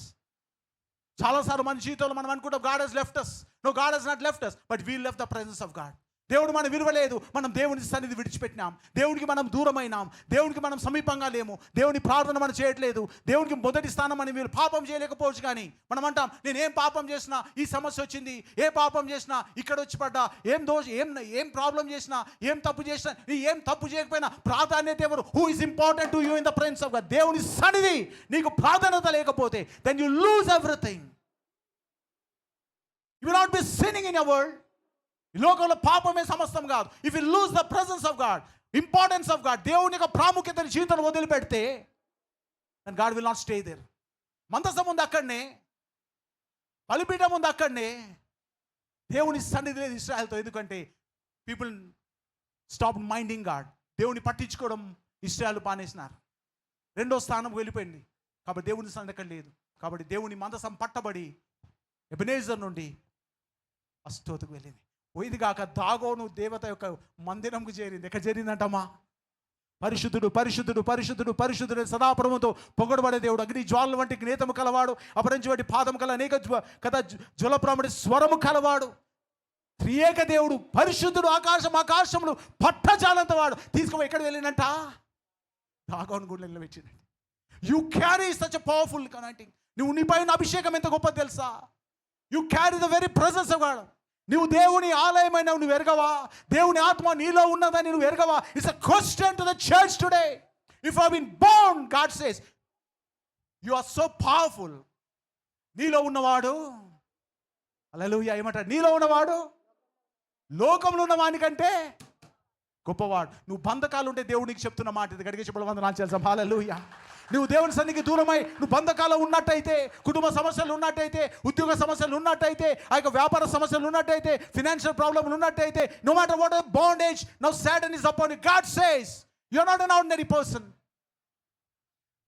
చాలాసార్లు మన జీవితంలో మనం అనుకుంటాం God has left us. No, God has not left us, but we left the presence of God. దేవుడు మనం విలువలేదు, మనం దేవుని సన్నిధి విడిచిపెట్టినాం, దేవునికి మనం దూరమైనాం, దేవునికి మనం సమీపంగా లేము, దేవుని ప్రార్థన మనం చేయట్లేదు, దేవునికి మొదటి స్థానం మనం వీళ్ళు పాపం చేయలేకపోవచ్చు. కానీ మనం అంటాం, నేను ఏం పాపం చేసినా ఈ సమస్య వచ్చింది, ఏ పాపం చేసినా ఇక్కడ వచ్చి పడ్డా, ఏం ప్రాబ్లం చేసినా, ఏం తప్పు చేసినా, ఏం తప్పు చేయకపోయినా ప్రాధాన్యత ఎవరు? Who is important to you in the presence of God. దేవుని సన్నిధి నీకు ప్రాధాన్యత లేకపోతే then you lose everything. You will not be sinning in your world. ఈ లోకంలో పాపమే సమస్తం కాదు. If you lose the presence of God, importance of God, దేవుని యొక్క ప్రాముఖ్యతని జీవితంలో వదిలిపెడితే then God will not stay there. మందసం ఉంది అక్కడనే, బలిపీఠం ఉంది అక్కడనే, దేవుని సన్నిధి లేదు ఇశ్రాయేలుతో. ఎందుకంటే పీపుల్ స్టాప్ మైండింగ్ గాడ్. దేవుని పట్టించుకోవడం ఇశ్రాయేలు పానేసినారు. రెండో స్థానం వెళ్ళిపోయింది. కాబట్టి దేవుని సన్నిధి అక్కడ లేదు. కాబట్టి దేవుని మందసం పట్టబడి ఎబెనేజర్ నుండి అష్టోతుకు వెళ్ళింది. పోయింది కాక దాగోను దేవత యొక్క మందిరంకు చేరింది. ఎక్కడ చేరిందంటమ్మా? పరిశుద్ధుడు పరిశుద్ధుడు పరిశుద్ధుడు పరిశుద్ధుడు సదాప్రభుతో పొగడబడే దేవుడు, అగ్ని జ్వాలల వంటి నేతము కలవాడు, అపరంజి వంటి పాదము కల అనేక కథ జ్వలప్రాముడి స్వరము కలవాడు, త్రియేక దేవుడు పరిశుద్ధుడు, ఆకాశములు పట్టజాలంత వాడు. తీసుకుపోయి ఎక్కడ వెళ్ళినంట? దాగోను గుడిలో వచ్చిందండి. You carry such a powerful connecting. నువ్వు నీ పైన అభిషేకం ఎంత గొప్ప తెలుసా? You carry the very presence of God. నువ్వు దేవుని ఆలయమైన నువ్వు ఎరగవా? దేవుని ఆత్మ నీలో ఉన్నదని నువ్వు ఎరగవా? It's a question to the church today. If you have been born, God says you are so powerful. నీలో ఉన్నవాడు, హల్లెలూయా, ఏమంటారు? నీలో ఉన్నవాడు లోకంలో ఉన్న వానికంటే గొప్పవాడు. నువ్వు బంధకాలు ఉంటే దేవునికి చెప్తున్న మాట ఇది. గడిగే చెప్పడం వందనాలు చేద్దాం. హల్లెలూయా. నువ్వు దేవుని సన్నిధికి దూరమై నువ్వు బంధకాలు ఉన్నట్టయితే, కుటుంబ సమస్యలు ఉన్నట్టయితే, ఉద్యోగ సమస్యలు ఉన్నట్టయితే, ఆ యొక్క వ్యాపార సమస్యలు ఉన్నట్టయితే, ఫినాన్షియల్ ప్రాబ్లమ్లు ఉన్నట్టయితే, no matter what bondage, no Satan is upon you, God says you are not an ordinary person.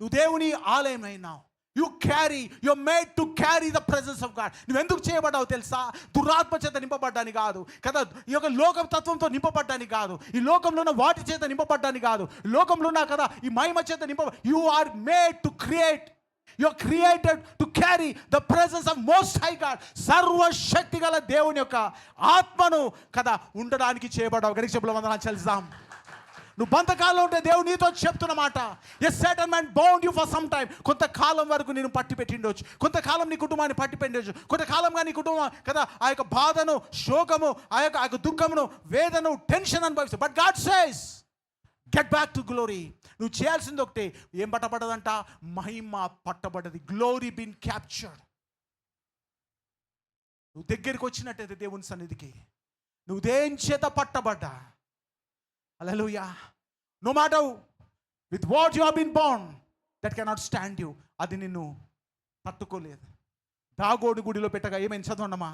నువ్వు దేవుని ఆలయం అయినావు. You carry, you are made to carry the presence of God. నువ్వు ఎందుకు చేయబడ్డావు తెలుసా? దురాత్మ చేత నింపబడ్డానికి కాదు కదా, ఈ యొక్క లోక తత్వంతో నింపబడ్డానికి కాదు, ఈ లోకంలో ఉన్న వాటి చేత నింపబడ్డానికి కాదు, లోకంలో ఉన్న కదా ఈ మహిమ చేత you are made to create. You are created to carry the presence of most high God. సర్వశక్తి గల దేవుని యొక్క ఆత్మను కదా ఉండడానికి చేయబడ్డావు. గడికి చెప్పడం వందనాలు చెల్లిద్దాం. నువ్వు బంధకాల్లో ఉంటే దేవుడు నీతో చెప్తున్నమాట, as certain man bound you for some time. కొంతకాలం వరకు నేను పట్టి పెట్టిండొచ్చు, కొంతకాలం నీ కుటుంబాన్ని పట్టి పెట్టిండొచ్చు, కొంతకాలంగా నీ కుటుంబం కదా ఆ యొక్క బాధను, శోకము, ఆ యొక్క దుఃఖమును, వేదను, టెన్షన్ అనుభవిస్తావు. But God says get back to glory. నువ్వు చేయాల్సింది ఒకటే, ఏం పట్టబడ్డదంట? మహిమ పట్టబడ్డది. Glory been captured. నువ్వు దగ్గరికి వచ్చినట్టయితే దేవుని సన్నిధికి, నువ్వు దేని చేత పట్టబడ్డా, హల్లెలూయా, no matter with what you have been born, that cannot stand you. అది నిన్ను తట్టుకోలేదు. దాగోడు గుడిలో పెట్టగా ఏమైంది? చదవండమ్మా.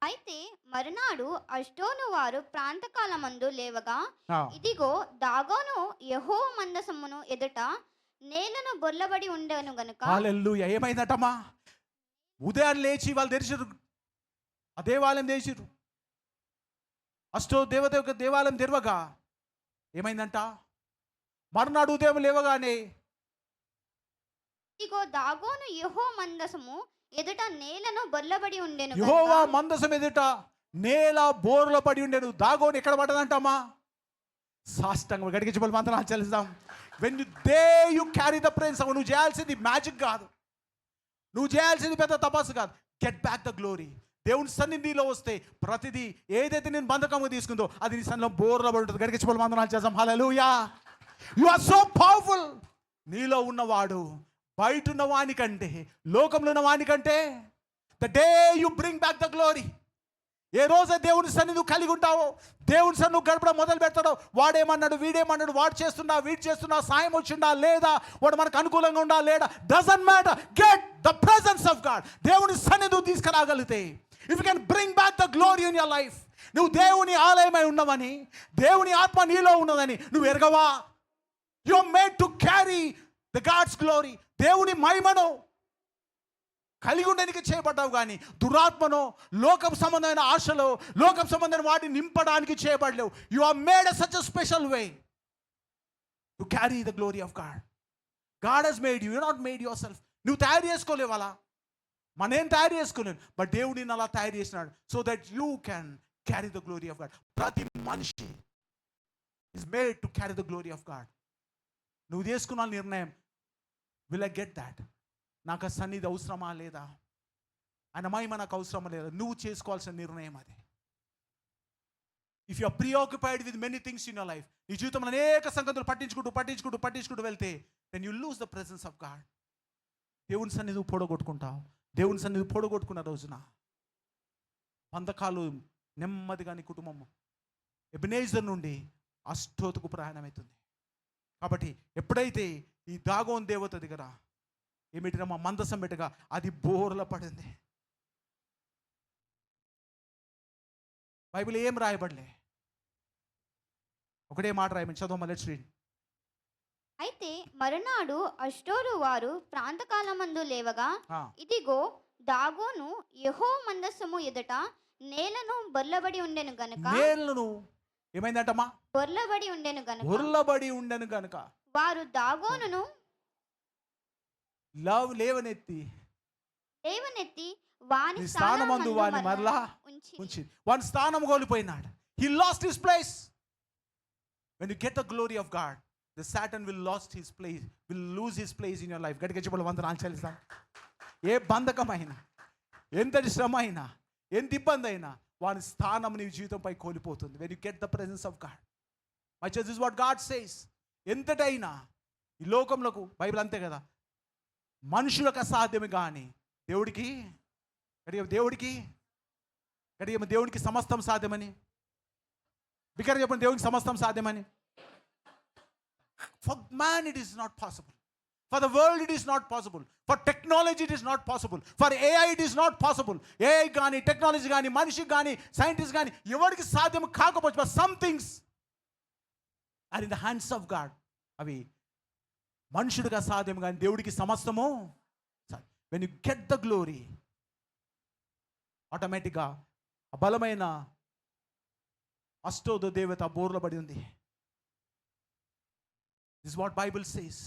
అయితే మరునాడు అష్డోను వారు ప్రాంతకాలమందు లేవగా, ఆ. ఇదిగో దాగోను యెహోవా మందసమును ఎదుట నేలను బొర్లబడి ఉండెను గనుక. హల్లెలూయా. ఏమైందటమ్మా? ఉదయాన్ని లేచి వాళ్ళు తెరిచిరు, ఆ దేవాలయం తెరిచిరు. అష్టో దేవత యొక్క దేవాలయం తెరవగా ఏమైందంట? మరునాడు ఉదయం లేవగానే ఇదిగో దాగోను యెహోవా మందసము ఎదుట నేలను బొర్లబడి ఉండెను గనుక. యెహోవా మందసం ఎదుట నేల బోర్లో పడి ఉండేను. దాగోని ఎక్కడ పడ్డదంటమ్మా? సాష్టంగా. గడికి చెప్పాలి, మంత్రాలు చెల్లిస్తాం. When you carry the presence. నువ్వు చేయాల్సింది మ్యాజిక్ కాదు, నువ్వు చేయాల్సింది పెద్ద తపస్సు కాదు. Get back the glory. దేవుని సన్నిధిలో వస్తే ప్రతిదీ ఏదైతే నేను బంధకంగా తీసుకుందో అది నీ సన్నిధిలో బోర్లో పడి ఉంటుంది. గడికి చెప్పాలి, మంత్రాలు చేస్తాం. హల్లెలూయా. You are so powerful. నీలో ఉన్నవాడు బయట ఉన్న వానికంటే, లోకంలో ఉన్న వానికంటే, the day you bring back the glory. ఏ రోజు దేవుని సన్నిధి కలిగి ఉంటావో, దేవుని సన్నిధి గడపడం మొదలు పెడతాడో, వాడేమన్నాడు, వీడేమన్నాడు, వాడు చేస్తున్నా, వీడు చేస్తున్నా, సాయం వచ్చిండా లేదా, వాడు మనకు అనుకూలంగా ఉండా లేడా, doesn't matter. Get the presence of God. దేవుని సన్నిధి తీసుకురాగలిగితే, if you can bring back the glory in your life, నువ్వు దేవుని ఆలయమై ఉన్నావని, దేవుని ఆత్మ నీలో ఉన్నదని నువ్వు ఎరగవా? You are made to carry the God's glory. దేవుని మహిమను కలిగి ఉండడానికి చేయబడ్డావు, కానీ దురాత్మను, లోకం సంబంధమైన ఆశలో, లోకం సంబంధమైన వాటిని నింపడానికి చేయబడలేవు. You are made such a special way to carry the glory of God. God has made you, you not made yourself. నువ్వు తయారు చేసుకోలేవు అలా, మనం తయారు చేసుకోలేను. బట్ దేవుడు నిన్ను అలా తయారు చేసినాడు so that you can carry the glory of God. ప్రతి మనిషి is made to carry the glory of God. నువ్వు చేసుకున్న నిర్ణయం, విల్ ఐ గెట్ దాట్? నాకు ఆ సన్నిధి అవసరమా లేదా, ఆయన మహిమ నాకు అవసరమా లేదా? నువ్వు చేసుకోవాల్సిన నిర్ణయం అది. If you are preoccupied with many things in your life, నీ జీవితంలో అనేక సంగతులు పట్టించుకుంటూ వెళ్తే, then you lose the presence of God. దేవుని సన్నిధి పొడగొట్టుకుంటావు. దేవుని సన్నిధి పొడగొట్టుకున్న రోజున బంధకాలు నెమ్మదిగా నీ కుటుంబం ఎబెనేజర్ నుండి అష్టోతుకు ప్రయాణమవుతుంది. కాబట్టి ఎప్పుడైతే ఈ దాగోన్ దేవత దగ్గర ఏమిటినా మా మందసం పెట్టగా అది బోర్ల పడింది. బైబిల్ ఏం రాయబడలే, ఒకటే మాట రాయమని చదవమని శ్రీ. అయితే మరునాడు అష్డోరు వారు ప్రాంతకాలమందు లేవగా, ఆ. ఇదిగో దాగోను యెహోవా మందసము ఎదుట నేలను బొర్లబడి ఉండెను గనుక నేలను ఏమైందంటమ్మా? బొర్లబడి ఉండెను గనుక ఉర్లబడి ఉండెను గనుక వారు దాగోనును లేవనెత్తి వాని నీ స్థానమందు వాని మరలా ఉంచి వాని స్థానం కోల్పోయినాడు. He lost his place. When you get the glory of God, the Satan will lose his place in your life. గట్టిగా చెప్పాలి, వందనాలు చెల్లిస్తాం. ఏ బంధకమైనా, ఎంతటి శ్రమ అయినా, ఎంత ఇబ్బంది అయినా వాని స్థానం నీ జీవితంపై కోల్పోతుంది. When you get the presence of God. My church is what God says. ఎంతటైనా ఈ లోకంలోకి, బైబిల్ అంతే కదా, మనుషులకు అసాధ్యమే కానీ దేవుడికి దేవుడికి సమస్తం సాధ్యమని. బిగ్గరగా చెప్పండి, దేవుడికి సమస్తం సాధ్యమని. For man it is not possible. For the world it is not possible. For technology it is not possible. For AI it is not possible. AI కానీ టెక్నాలజీ కానీ మనిషికి కానీ సైంటిస్ట్ కానీ ఎవరికి సాధ్యం కాకపోవచ్చు. But some things are in the hands of God. అవి మనుషుడికి అసాధ్యం కానీ దేవుడికి సమస్తము. When you get the glory, ఆటోమేటిక్గా ఆ బలమైన అష్టోద దేవత బోర్లబడి ఉంది. This what Bible says.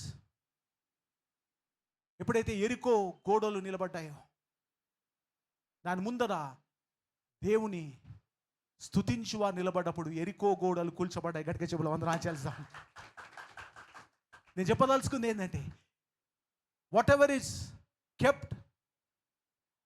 ఎప్పుడైతే ఎరికో గోడలు నిలబడ్డాయో దాని ముందర దేవుని స్తుతించి వారు నిలబడ్డప్పుడు ఎరికో గోడలు కూల్చబడ్డాయి. గట్టిగా చెప్పులు వందనాలు చేస్తాం. నేను చెప్పదలుచుకుంది ఏంటంటే, what ever is kept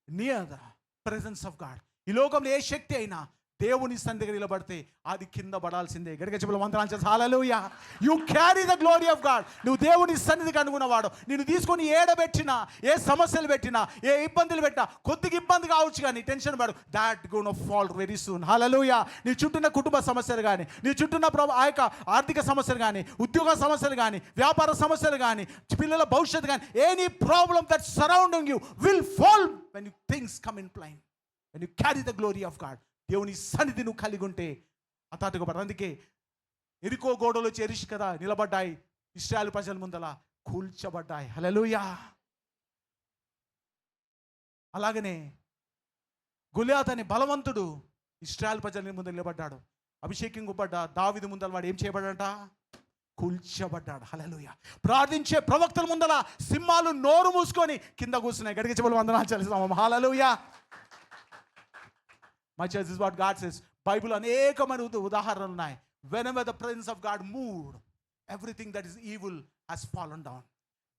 near the presence of God, ఈ లోకంలో ఏ శక్తి అయినా దేవుని సన్నిధిగా నిలబడితే అది కింద పడాల్సిందే. గట్టిగా చెప్పులు వందనాలు చేస్తాం. హల్లెలూయా. You carry the glory of God. నువ్వు దేవుని సన్నిధికి అనుకున్నవాడు. నేను తీసుకొని ఏడబెట్టినా, ఏ సమస్యలు పెట్టినా, ఏ ఇబ్బందులు పెట్టినా, కొద్దిగా ఇబ్బంది కావచ్చు కానీ టెన్షన్ పడు, that gone fall very soon. హల్లెలూయా. నీ చుట్టూన్న కుటుంబ సమస్యలు కానీ, నీ చుట్టూన్న ఆ యొక్క ఆర్థిక సమస్యలు కానీ, ఉద్యోగ సమస్యలు కానీ, వ్యాపార సమస్యలు కానీ, పిల్లల భవిష్యత్తు కానీ, any problem that surrounding you will fall when you things come in plain. When you carry the glory of God. దేవుని సన్నిధి నువ్వు కలిగి ఉంటే అతాటుగా పడ. అందుకే ఎరికో గోడలు చెరిష్ కదా నిలబడ్డాయి, ఇశ్రాయేలు ప్రజల ముందల కూల్చబడ్డాయి. హల్లెలూయా. అలాగనే గొలియాత్ అనే బలవంతుడు ఇశ్రాయేలు ప్రజల ముందు నిలబడ్డాడు. అభిషేకింపబడ్డ దావీదు ముందల వాడు ఏం చేయబడ్డాట? కూల్చబడ్డాడు. హల్లెలూయా. ప్రార్థించే ప్రవక్తల ముందల సింహాలు నోరు మూసుకొని కింద కూర్చున్నాయి. గడికి చెప్పలు వందనాలు చెల్లిస్తాము. హల్లెలూయా. My church is what God says. Bible అనేకమైన ఉదాహరణలు ఉన్నాయి. Whenever the presence of God moved, everything that is evil has fallen down.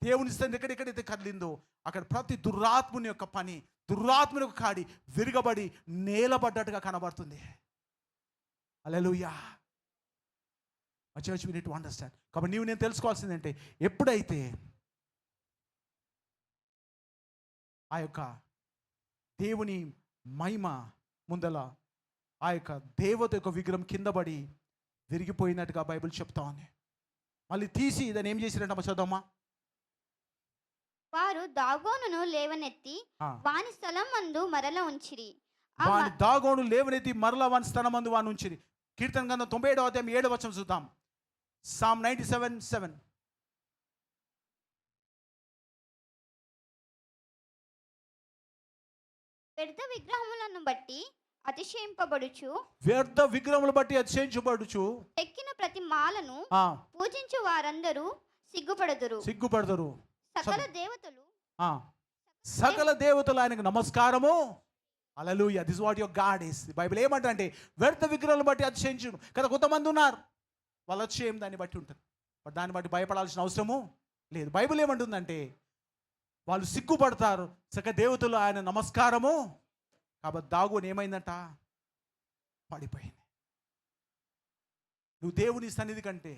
దేవుని సన్నిధి ఎక్కడెక్కడైతే కదిలిందో అక్కడ ప్రతి దురాత్ముని యొక్క పని, దురాత్ముని యొక్క కాడి విరగబడి నేలబడ్డట్టుగా కనబడుతుంది. హల్లెలూయా. My church, we need to understand. కాబట్టి నీవు నేను తెలుసుకోవాల్సిందంటే, ఎప్పుడైతే ఆ యొక్క దేవుని మహిమ ముందల ఆ యొక్క దేవత యొక్క విగ్రహం కింద పడి విరిగిపోయినట్టుగా బైబిల్ చెప్తా ఉంది. మళ్ళీ తీసి దాన్ని ఏం చేసినట్టు చదువుమా. వారు దాగోనును లేవనెత్తి వాని స్థలం మందు మరల ఉంచిరి. వాని దాగోను లేవనెత్తి మరల వాని స్థలం మందు వాని ఉంచిరి. కీర్తన గ్రంథం 97వ అధ్యాయం 7వ వచనం చూద్దాం. Psalm 97:7. వ్యర్థ విగ్రహములను బట్టి అతిశయింపబడుచు, వ్యర్థ విగ్రహములు బట్టి అతిశయించబడుచు, ఎక్కిన ప్రతి మాలను పూజించు వారందరూ సిగ్గుపడదురు. సకల దేవతలు ఆయనకు నమస్కారము. హల్లెలూయా. This what your God is. Bible ఏమంటే వ్యర్థ విగ్రహాలను బట్టి అతిశయించును కదా. కొంతమంది ఉన్నారు వాళ్ళ అతిశయం దాన్ని బట్టి ఉంటుంది. బట్ దాన్ని బట్టి భయపడాల్సిన అవసరము లేదు. బైబిల్ ఏమంటుందంటే వాళ్ళు సిగ్గుపడతారు. సకల దేవతలు ఆయన నమస్కారము. కాబట్టి దాగోను ఏమైందంట? పడిపోయింది. నువ్వు దేవుని సన్నిధి కంటే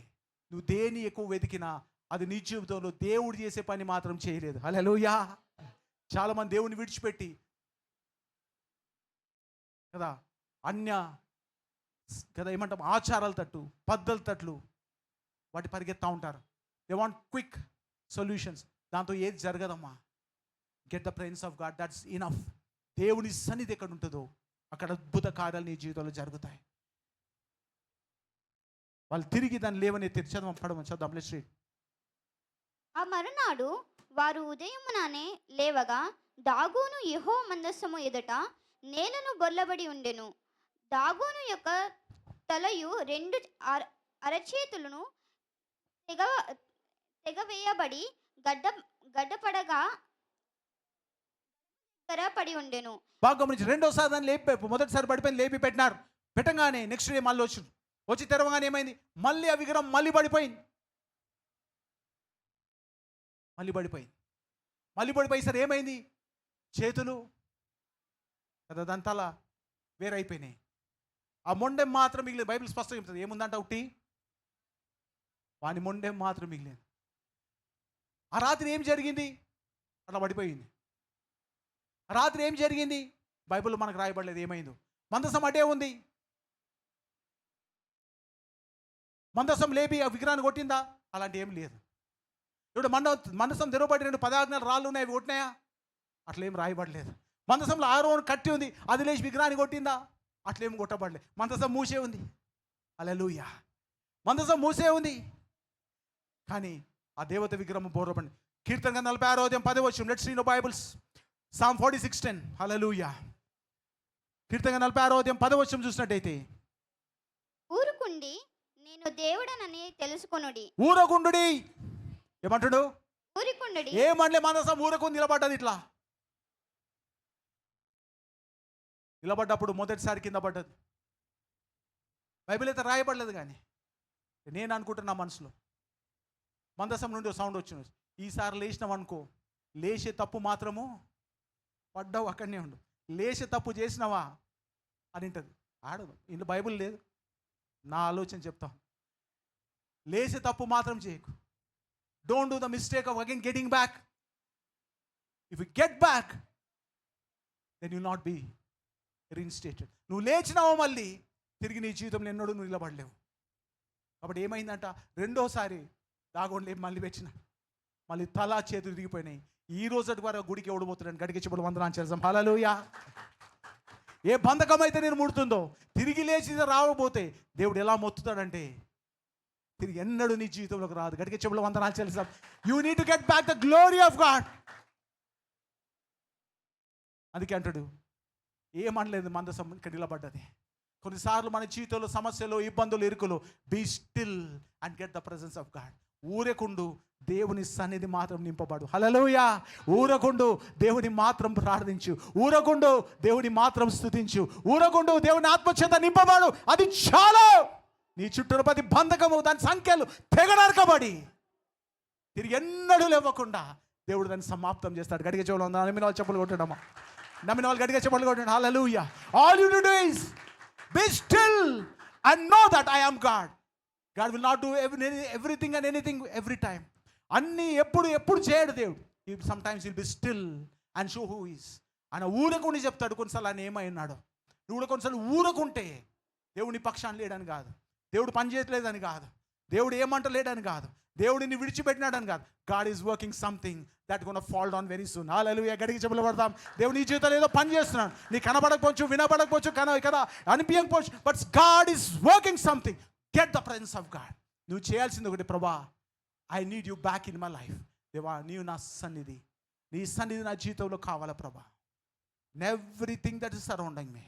నువ్వు దేని ఎక్కువ వెతికినా అది నీ జీవితంలో దేవుడు చేసే పని మాత్రం చేయలేదు. హల్లెలూయా. చాలామంది దేవుని విడిచిపెట్టి కదా కదా ఏమంటాం ఆచారాల తట్టు, పద్ధతుల తట్లు వాటి పరిగెత్తా ఉంటారు. They want quick solutions. దాంతో ఏది జరగదమ్మా. Get the presence of God, that's enough. దేవుని సన్నిధి ఎక్కడ ఉంటుందో అక్కడ అద్భుత కార్యాలు నీ జీవితంలో జరుగుతాయి. వాళ్ళు తిరిగి దాన్ని లేవనెత్తి చదవం. Let's read. ఆ మరునాడు వారు ఉదయముననే లేవగా దాగోను యెహోవా మందసము ఎదుట నేలను బొర్లబడి ఉండెను. దాగోను యొక్క తలయు 2 అరచేతులను తెగవేయబడి గడ్డపడగా పడి ఉండెను. బాగా గమనించి రెండోసారి దాన్ని లేపి, మొదటిసారి పడిపోయింది, లేపి పెట్టినారు. పెట్టంగానే నెక్స్ట్ డే మళ్ళీ వచ్చి తెరవగానే ఏమైంది, మళ్ళీ ఆ విగ్రహం మళ్ళీ పడిపోయింది. మళ్ళీ పడిపోయేసరి ఏమైంది, చేతులు కదా దాని తల వేరైపోయినాయి. ఆ మొండెం మాత్రం మిగిలేదు. బైబిల్ స్పష్టంగా చెప్తుంది, ఏముందంట ఉట్టి వాని మొండెం మాత్రం మిగిలేదు. ఆ రాత్రి ఏం జరిగింది, అట్లా పడిపోయింది. ఆ రాత్రి ఏం జరిగింది, బైబిల్లో మనకు రాయబడలేదు ఏమైందో. మందసం అటే ఉంది. మందసం లేపి ఆ విగ్రహాన్ని కొట్టిందా, అలాంటి ఏం లేదు. ఇప్పుడు మందసం తెరవబడి 2 10 రాళ్ళు ఉన్నాయి, అవి కొట్టినాయా, అట్లేం రాయబడలేదు. మందసంలో ఆరోన్ కట్టి ఉంది, అది లేచి విగ్రహాన్ని కొట్టిందా, అట్లేం కొట్టబడలేదు. మందసం మూసే ఉంది. హల్లెలూయా, మందసం మూసే ఉంది. కానీ ఆ దేవత విగ్రహం బోరబడి. కీర్తన 46:10 let's read the Bibles. Psalm 46:10. హల్లెలూయా. కీర్తన 46:10 చూసినట్టయితే, ఊరుకుండి నేను దేవుడనని తెలుసుకొనుడి. ఊరకుండుడి ఏమంటాడు, ఊరుకుండుడి. ఏమంటే మనసం ఊరకుంది, నిలబడ్డది. ఇట్లా నిలబడ్డప్పుడు మొదటిసారి కింద పడ్డది. బైబిల్ అయితే రాయబడలేదు, కానీ నేను అనుకుంటున్నా మనసులో, మందసం నుండి సౌండ్ వచ్చింది, ఈసారి లేచినావు అనుకో, లేచే తప్పు మాత్రము పడ్డావు అక్కడనే ఉండు, లేచే తప్పు చేసినావా అని అంటది. ఆడదు, ఇంట్లో బైబిల్ లేదు, నా ఆలోచన చెప్తాం. లేచే తప్పు మాత్రం చేయకు. Don't do the mistake of again getting back. If you get back then you not be reinstated. నువ్వు లేచినావు మళ్ళీ తిరిగి నీ జీవితంలో ఎన్నడూ నువ్వు నిలబడలేవు. కాబట్టి ఏమైందంట, రెండోసారి దాగోండి మళ్ళీ వచ్చిన, మళ్ళీ తల చేతులు తిరిగిపోయినాయి. ఈ రోజు వరకు గుడికి ఓడిపోతున్నాను, గడికి చెప్పుడు వందనాలు చేద్దాం. హల్లెలూయా. ఏ బంధకం అయితే నేను ముడుతుందో తిరిగి లేచి రావబోతే దేవుడు ఎలా మొత్తుతాడంటే తిరిగి ఎన్నడూ నీ జీవితంలోకి రాదు. గడికి చెప్పుడు వందనాలు చేద్దాం. You need to get back the glory of God. అందుకే అంటాడు, ఏమనలేదు, మందసం ఇక్కడ నిలబడ్డది. కొన్నిసార్లు మన జీవితంలో సమస్యలు, ఇబ్బందులు, ఇరుకులు, be still and get the presence of God. ఊరకుండు, దేవుని సన్నిధి మాత్రం నింపబడు. హల్లెలూయా. ఊరకుండు, దేవుని మాత్రం ప్రార్థించు. ఊరకుండు, దేవుని మాత్రం స్తుతించు. ఊరకుండు, దేవుని ఆత్మచేత నింపబడు. అది చాలా నీ చుట్టూ ప్రతి బంధకము, దాని సంఖ్యలు తెగనరకబడి తిరిగి ఎన్నడూ లేవకుండా దేవుడు దాన్ని సమాప్తం చేస్తాడు. గడిగ చెవులు ఉందా, నమ్మిన వాళ్ళు చెప్పులు కొట్టడమ్మా, నమ్మిన వాళ్ళు గడిగ చెప్పులు కొట్టడం. హల్లెలూయా. All you do is be still and know that I am God. God will not do everything and anything every time. అన్నీ ఎప్పుడు చేయడు దేవుడు. Sometimes will be still and show who is. ఆయన ఊరకుండి చెప్తాడు. కొన్నిసార్లు ఆయన ఏమైనాడో నువ్వు కూడా కొన్నిసార్లు ఊరకుంటే దేవుని పక్షాన్ని లేడని కాదు, దేవుడు పని చేయట్లేదని కాదు, దేవుడు ఏమంటలేడని కాదు, దేవుడిని విడిచిపెట్టినాడని కాదు. God is working something that gonna fall down very soon. హల్లెలూయా. గడికి చెప్పులు పడతాం. దేవుడు నీ జీవితంలో ఏదో పని చేస్తున్నాడు. నీ కనబడకపోవచ్చు, వినబడకపోవచ్చు, కదా అనిపించకపోవచ్చు, but God is working something. Get the presence of God. నువ్వు చేయాల్సింది ఒకటి, ప్రభా I need you back in my life. దేవా, నీవు నా సన్నిధి, నీ సన్నిధి నా జీవితంలో కావాలా ప్రభా. Everything that is surrounding me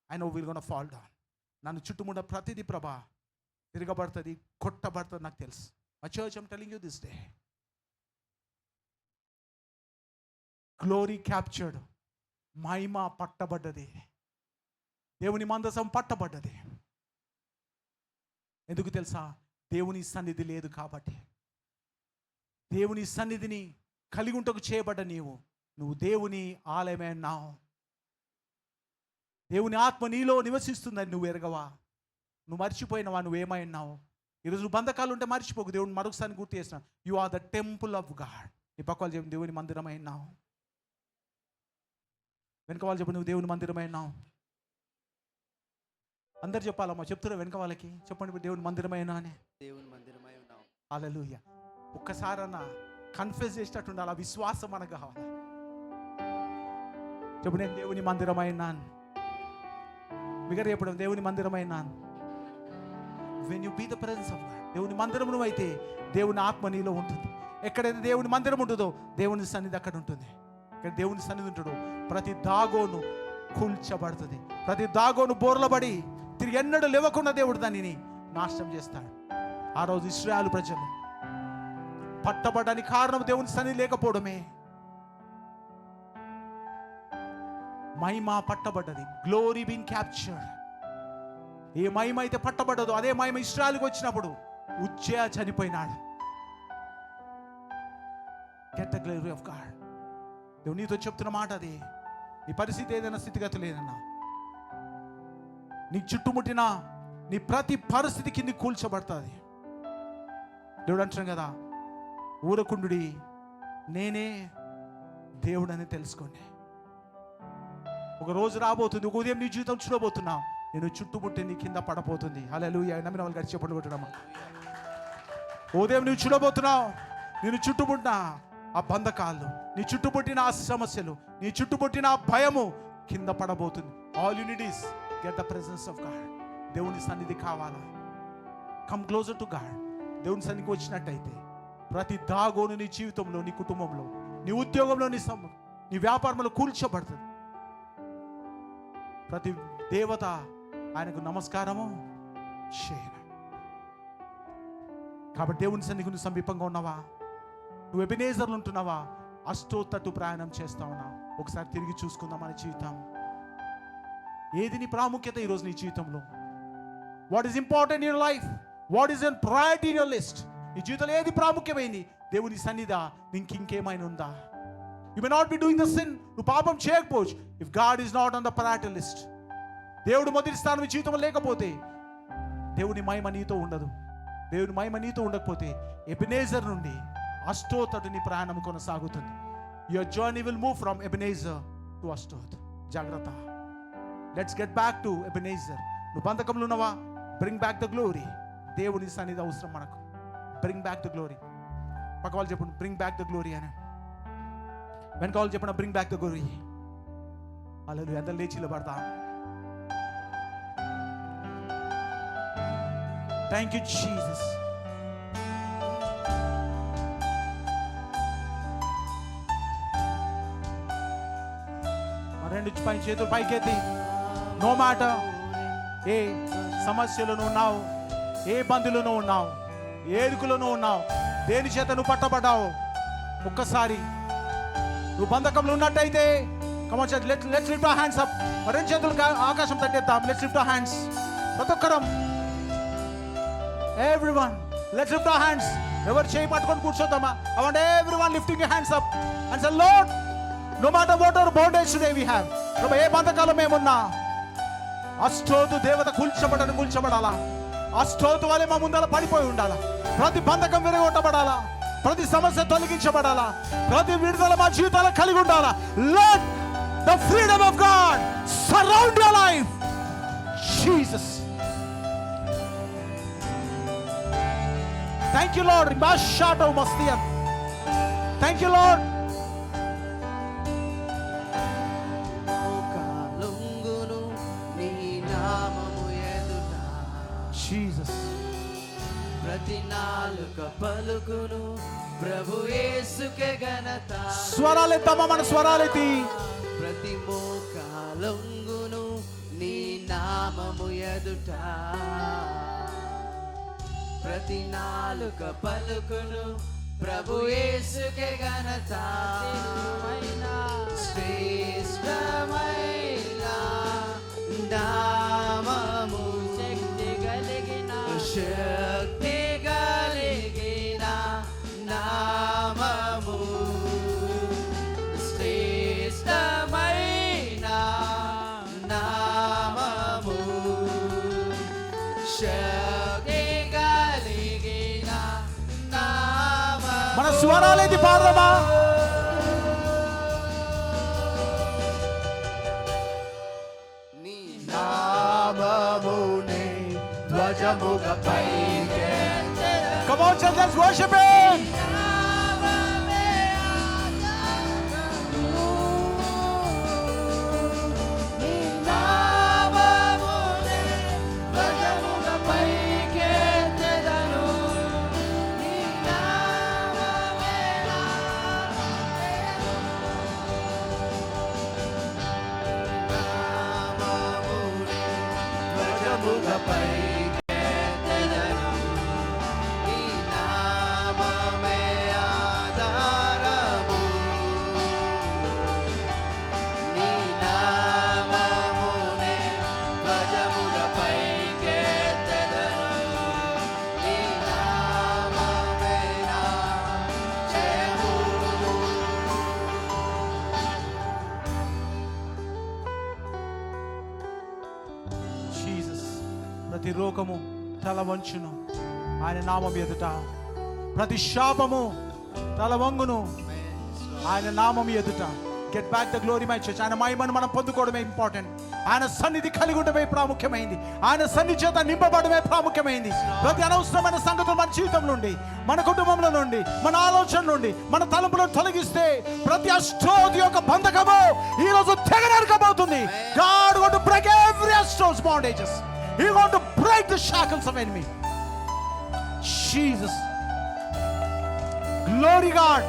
I know will gonna fall down. నన్ను చుట్టుమున్న ప్రతిదీ ప్రభా తిరగబడుతుంది, కొట్టబడుతుంది, నాకు తెలుసు. My church, I'm telling you this day, glory captured, మహిమ పట్టబడ్డది, దేవుని మందసం పట్టబడ్డది. ఎందుకు తెలుసా? దేవుని సన్నిధి లేదు కాబట్టి. దేవుని సన్నిధిని కలిగి ఉంటకు చేయబడ్డ నువ్వు దేవుని ఆలయమే అన్నావు. దేవుని ఆత్మ నీలో నివసిస్తుందని నువ్వు ఎరగవా? నువ్వు మర్చిపోయినవా? నువ్వేమై ఉన్నావు? ఈరోజు నువ్వు బంధకాలు ఉంటే మర్చిపోకు. దేవుని మరొకసారి గుర్తు చేస్తున్నాను. You are the temple of God. నీ పక్క వాళ్ళు చెప్పి దేవుని మందిరమై ఉన్నావు. వెనక వాళ్ళు చెప్పి నువ్వు దేవుని మందిరమై ఉన్నావు. అందరు చెప్పాలమ్మా, చెప్తున్నా వెనక వాళ్ళకి చెప్పండి, దేవుని మందిరమైనా అని. దేవుని మందిరమై ఉన్నావు. హల్లెలూయా. ఒక్కసారన్నా కన్ఫెస్ చేసేటట్టు ఉండాలి. ఆ విశ్వాసం మనకు కావాలి. చెప్పు, నేను దేవుని మందిరమైనాను. మిగతా చెప్పడం, దేవుని మందిరమైనాను. When you be the presence of God, దేవుని మందిరం నువ్వు అయితే దేవుని ఆత్మ నీలో ఉంటుంది. ఎక్కడైతే దేవుని మందిరం ఉంటుందో దేవుని సన్నిధి అక్కడ ఉంటుంది. ఇక్కడ దేవుని సన్నిధి ఉంటాడు. ప్రతి దాగోను కూల్చబడుతుంది. ప్రతి దాగోను బోర్లబడి తిరిగి ఎన్నడూ లేవకుండా దేవుడు దానిని నాశనం చేస్తాడు. ఆ రోజు ఇశ్రాయేలు ప్రజలు పట్టబడడానికి కారణం దేవుని సన్నిధి లేకపోవడమే. మహిమ పట్టబడ్డది. Glory been captured. ఏ మహిమ అయితే పట్టబడ్డదో అదే మహిమ ఇశ్రాయేలుకి వచ్చినప్పుడు ఉజ్జయ చనిపోయినాడు. Get the glory of God. దేవుడు నీతో చెప్తున్న మాట అది. నీ పరిస్థితి ఏదైనా స్థితిగతి లేదన్నా, నీ చుట్టుముట్టిన నీ ప్రతి పరిస్థితి కింద కూల్చబడుతుంది. దేవుడు అంటున్నాడు కదా, ఊరకుండుడి, నేనే దేవుడని తెలుసుకోండి. ఒక రోజు రాబోతుంది, ఒక ఉదయం నీ జీవితం చూడబోతున్నా, నేను చుట్టుముట్టి నీ కింద పడబోతుంది. హల్లెలూయా. నమ్మిన వాళ్ళు గడిచి చెప్పండి కొట్టడమ్మా. ఉదయం నువ్వు చూడబోతున్నావు, నేను చుట్టుముట్టిన ఆ బంధకాలు, నీ చుట్టుముట్టిన ఆ సమస్యలు, నీ చుట్టుముట్టిన ఆ భయము కింద పడబోతుంది. All you need is get the presence of God. దేవుని సన్నిధి కావాలా? Come closer to God. దేవుని సన్నిధికి వచ్చినట్టయితే ప్రతి దాగోను నీ జీవితంలో, నీ కుటుంబంలో, నీ ఉద్యోగంలో, నీ వ్యాపారంలో కూల్చబడుతుంది. ప్రతి దేవత ఆయనకు నమస్కారము చేయను. కాబట్టి దేవుని సన్నిధికి నువ్వు సమీపంగా ఉన్నావా? నువ్వు ఎబెనేజర్లు ఉంటున్నావా? అష్టోత్తట్టు ప్రయాణం చేస్తా ఉన్నావు. ఒకసారి తిరిగి చూసుకుందాం మన జీవితం. ఏది నీ ప్రాముఖ్యత ఈరోజు నీ జీవితంలో? What is important in your life? What is an priority in your list? నీ జీవితంలో ఏది ప్రాముఖ్యమైంది? దేవుని సన్నిధి నీకు ఇంకేమైనా ఉందా? You may not be doing the sin. నువ్వు పాపం చేయకపోవచ్చు. If God is not on the priority list, దేవుడు మొదటి స్థానం నీ జీవితంలో లేకపోతే దేవుని మహిమ నీతో ఉండదు. దేవుని మహిమ నీతో ఉండకపోతే ఎబెనేజర్ నుండి అష్టోత్ నీ ప్రయాణం కొనసాగుతుంది. Your journey will move from Ebenezer to Ashtoreth. జాగ్రత్త. Let's get back to Ebenezer. నువ్వు బంధకంలో ఉన్నావా? Bring back the glory. దేవుని సన్నిధి అవసరం మనకు. Bring back the glory. పక్క వాళ్ళు చెప్పండి, బ్రింగ్ బ్యాక్ ద గ్లోరీ అని. వెనక వాళ్ళు చెప్పండి, bring back the glory. Hallelujah. అందరూ లేచి నిలబడతా. Thank you Jesus. రెండు పై చేతులు పైకెత్తి, నో మ్యాటర్ ఏ సమస్యలను ఉన్నావు, ఏ బంధువులను ఉన్నావు, ఏ ఇరుకులను ఉన్నావు, దేని చేత నువ్వు పట్టబడ్డావు, ఒక్కసారి నువ్వు బంధకంలో ఉన్నట్టయితే come on church, let's lift our hands up. రెండు చేతులు ఆకాశం తట్టేద్దాం. Let's lift our hands. ప్రతి ఒక్కరం, everyone, let's lift our hands. ఎవరు చేయి పట్టుకొని కూర్చోద్దామా? I want everyone lifting your hands up and say, lord, no matter what our bondage today we have, ప్రభు ఏ బంధకాలం మేమున్నా, అష్టోతు దేవత కూల్చబడాలా. అష్టోతు వలె మా ముందర పడిపోయి ఉండాలా. ప్రతి బంధకం విరగొట్టబడాలా. ప్రతి సమస్య తొలగించబడాలా. ప్రతి విడుదల మా జీవితాలు కలిగి ఉండాలా. Let the freedom of God surround your life. Jesus. Thank you Lord. Mashato Mastian. Thank you Lord. Jesus. ప్రతి నాలుక పలుకును ప్రభు యేసుకే ఘనత. స్వరాలెత్తమ్మా, మన స్వరాలెత్తి. ప్రతి మోకాలొంగును నీ నామము ఎదుట. ప్రతి నాలుక పలుకును ప్రభు యేసుకే ఘనత. శ్రేష్టమైన నామము, శక్తి కలిగిన నామము, శ్రేష్టమైన నామము, శక్తి కలిగిన నామము. మన స్వరాలైతే పాడదామా? నీ నామమునే ధ్వజముగా పైకెత్తెదను. Come on, church, let's worship Him. నీ నామమునే ధ్వజముగా పైకెత్తెదను. నీ నామమే నా పైకెత్తెదను. నీ నామమే ఆధారము. నీ నామమునే ధ్వజముగా పైకెత్తెదను. నీ నామమే నా జయము. జీసస్, ప్రతి రోగము తల వంచును ఆయన నామం ఎదుట, ప్రతి శాపము తల వంగును ఆయన నామం ఎదుట. Get back the glory my church. ఆయన మహిమను మనం పొందుకోవడమే ఇంపార్టెంట్. ఆయన సన్నిధి కలిగి ఉండడమే ప్రాముఖ్యమైంది. ఆయన సన్నిధి చేత నింపబడమే ప్రాముఖ్యమైంది. ప్రతి అనవసరమైన సంగతులు మన జీవితం నుండి, మన కుటుంబంలో నుండి, మన ఆలోచన నుండి, మన తలంపులను తొలగిస్తే ప్రతి అష్టోది యొక్క బంధకము ఈ రోజు తెగ నరకబోతుంది. God want to break every astro's bondages. He want to break the shackles of enemy. Jesus, glory God.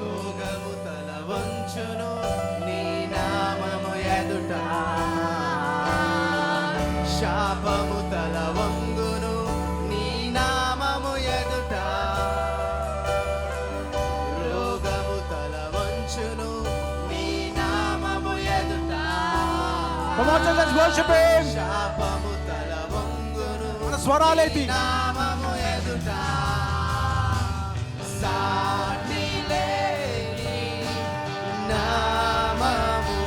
రోగము తల వంచును నీ నామము ఎదుట. శాపము తల వంగును నీ నామము ఎదుట. రోగము తల వంచును నీ నామము ఎదుట. Come on, church, let's worship Him. శాపము తల వంగును మన స్వరాలేతి. నామము ఎదుట. సాటి లేని నామము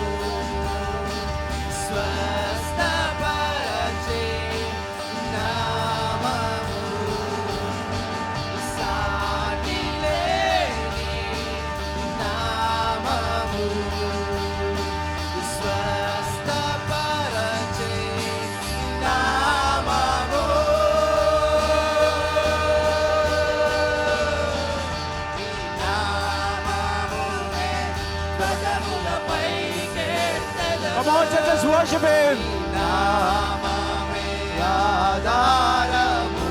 స్వస్థపరచే నామము. సాటి లేని నామము స్వస్థపరచే నామము. నీ నామమునే ధ్వజముల పైకెత్తెదను. Come on, church, let's worship Him. నీ నామమే ఆధారము.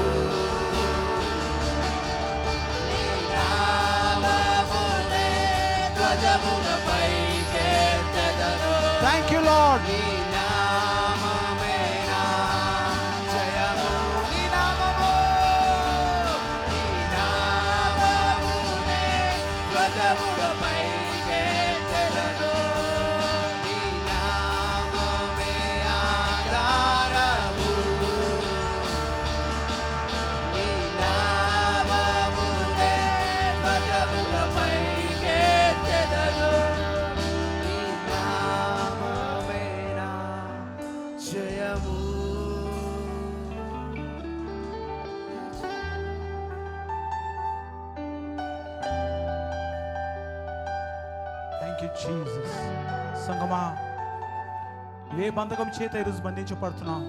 నీ నామమునే ధ్వజముల పైకెత్తెదను. Thank you, Lord. నీ నామమే నా జయము. నీ నామము, నీ నామమునే ధ్వజముగా పైకెత్తెదను. నీ నామమే ఆధారము. నీ నామమునే ధ్వజముగా పైకెత్తెదను. నీ నామమే నా జయము. Thank you, Jesus. సంగమా, ఏ బంధకం చేత ఈరోజు బంధించబడుతున్నావు?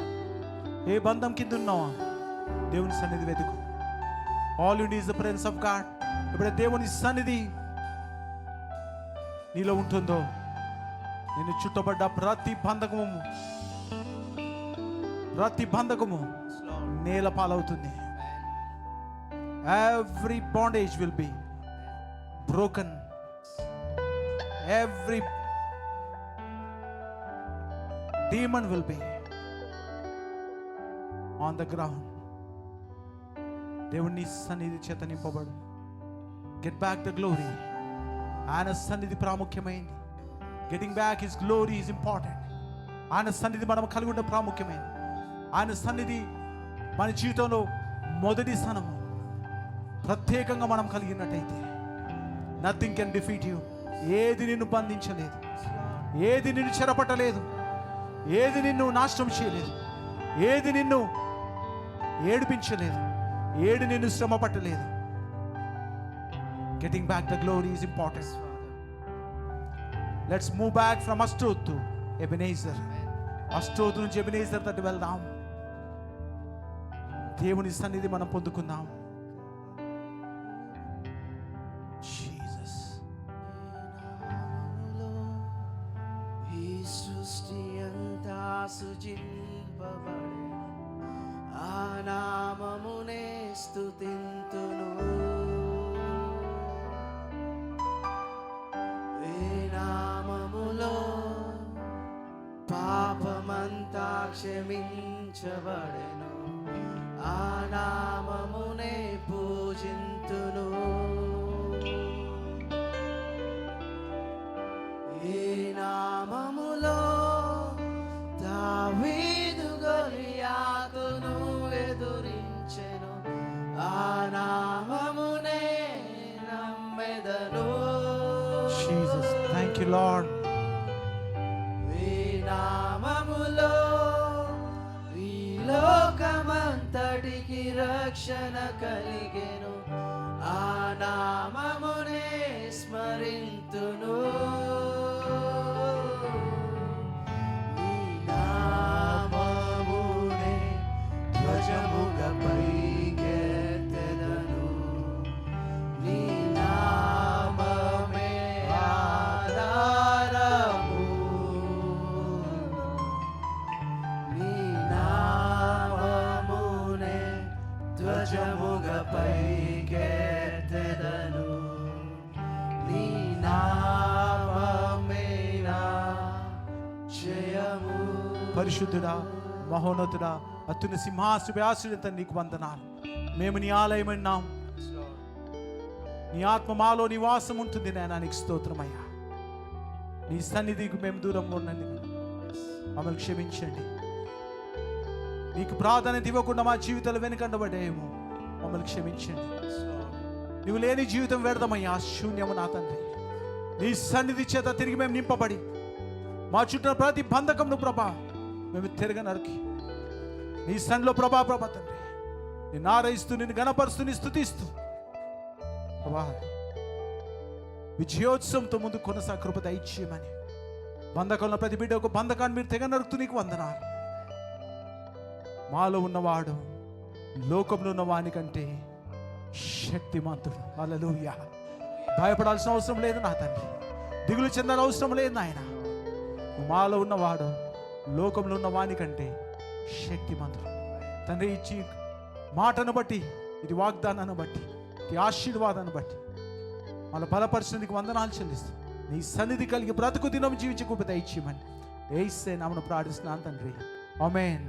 ఏ బంధం కింద ఉన్నావా? దేవుని సన్నిధి వెతుకు. All you need is the presence of God. ఇప్పుడు దేవుని సన్నిధి నీలో ఉంటుందో, నేను చుట్టబడ్డ ప్రతి బంధకము నేల పాలవుతుంది. Every bondage will be broken. Every demon will be on the ground. దేవుని సన్నిధి చేత నింపబడు. Get back the glory. ఆయన సన్నిధి ప్రాముఖ్యమైంది. Getting back His glory is important. ఆయన సన్నిధి మనం కలిగి ఉండడం ప్రాముఖ్యమైంది. ఆయన సన్నిధి మన జీవితంలో మొదటి స్థానము. ప్రత్యేకంగా మనం కలిగినట్టయితే నథింగ్ కెన్ డిఫీట్ యూ. ఏది నిన్ను బంధించలేదు, ఏది నిన్ను చెరపట్టలేదు, ఏది నిన్ను నాశనం చేయలేదు, ఏది నిన్ను ఏడిపించలేదు, ఏది నిన్ను శ్రమ పట్టలేదు. Getting back the glory is important. Let's move back from Ashtoreth to Ebenezer. Ashtoreth నుంచి ఎబెనేజర్ తట్టు వెళ్దాం. దేవుని సన్నిధి మనం పొందుకుందాం. జీసస్. ఈ సృష్టి అంతా సుజింపబడే ఆ నామమునే స్తుతింతును. ఏ నామములో పాపమంతా క్షమి స్తుతించబడెను ఆ నామమునే పూజింతును ఈ నామములో దావీదు గొలియాతును ఎదురించెను ఆ నామమునే నమ్మెదను Jesus, thank you, Lord. ఈ నామములో ఈ లోకమంతటికి రక్షణ కలిగెను ఆ నామమునే స్మరింతును ఈ నామమునే ధ్వజముగా పైకెత్తెదను నీ నామమే ఆధారము నీ నామమునే ధ్వజముగా పైకెత్తెదను నీ నామమే నా జయము పరిశుద్ధుడా, మహోన్నతుడా, అత్యున్న సింహాసనాశ్రయంత నీకు వందనాలు. మేము నీ ఆలయం అన్నాం. నీ ఆత్మ మాలో నివాసం ఉంటుంది నాయనా, నీకు స్తోత్రమయ్యా. నీ సన్నిధికి మేము దూరంగా ఉన్నందుకు మమ్మల్ని క్షమించండి. నీకు ప్రాధాన్యత ఇవ్వకుండా మా జీవితాలు వెనుకండబడేమో మమ్మల్ని క్షమించండి. నువ్వు లేని జీవితం వ్యర్థమయ్యా, శూన్యము నా తండ్రి. నీ సన్నిధి చేత తిరిగి మేము నింపబడి మా చుట్టూ ప్రతి బంధకంను ప్రభా మేము తిరగ నరికి నీ సన్నిలో ప్రభా తండ్రి నిన్ను ఆరాధిస్తూ నిన్ను గణపరుస్తూ నీ స్తుతిస్తూ ప్రభా విజయోత్సవంతో ముందు కొనసాగ కృప దయచేయమని బంధకంలో ప్రతి బిడ్డ ఒక బంధకాన్ని మీరు తెగ నరుకుతూ నీకు వందనాలు. మాలో ఉన్నవాడు లోకంలో ఉన్న వానికంటే శక్తిమంతుడు. హల్లెలూయా. భయపడాల్సిన అవసరం లేదు నా తండ్రి, దిగులు చెందాల్సిన అవసరం లేదు నాయన. మాలో ఉన్నవాడు లోకంలో ఉన్న వానికంటే శక్తిమంతుడు. తండ్రి ఇచ్చి మాటను బట్టి, ఇది వాగ్దానాన్ని బట్టి, ఈ ఆశీర్వాదాన్ని బట్టి మన బలపరిచినందుకు వందనాలు చెల్లిస్తాం. నీ సన్నిధి కలిగి బ్రతుకు దినం జీవించి కృప దయచేయమని యేసు నామమున ప్రార్థిస్తున్నాను తండ్రి. ఆమేన్.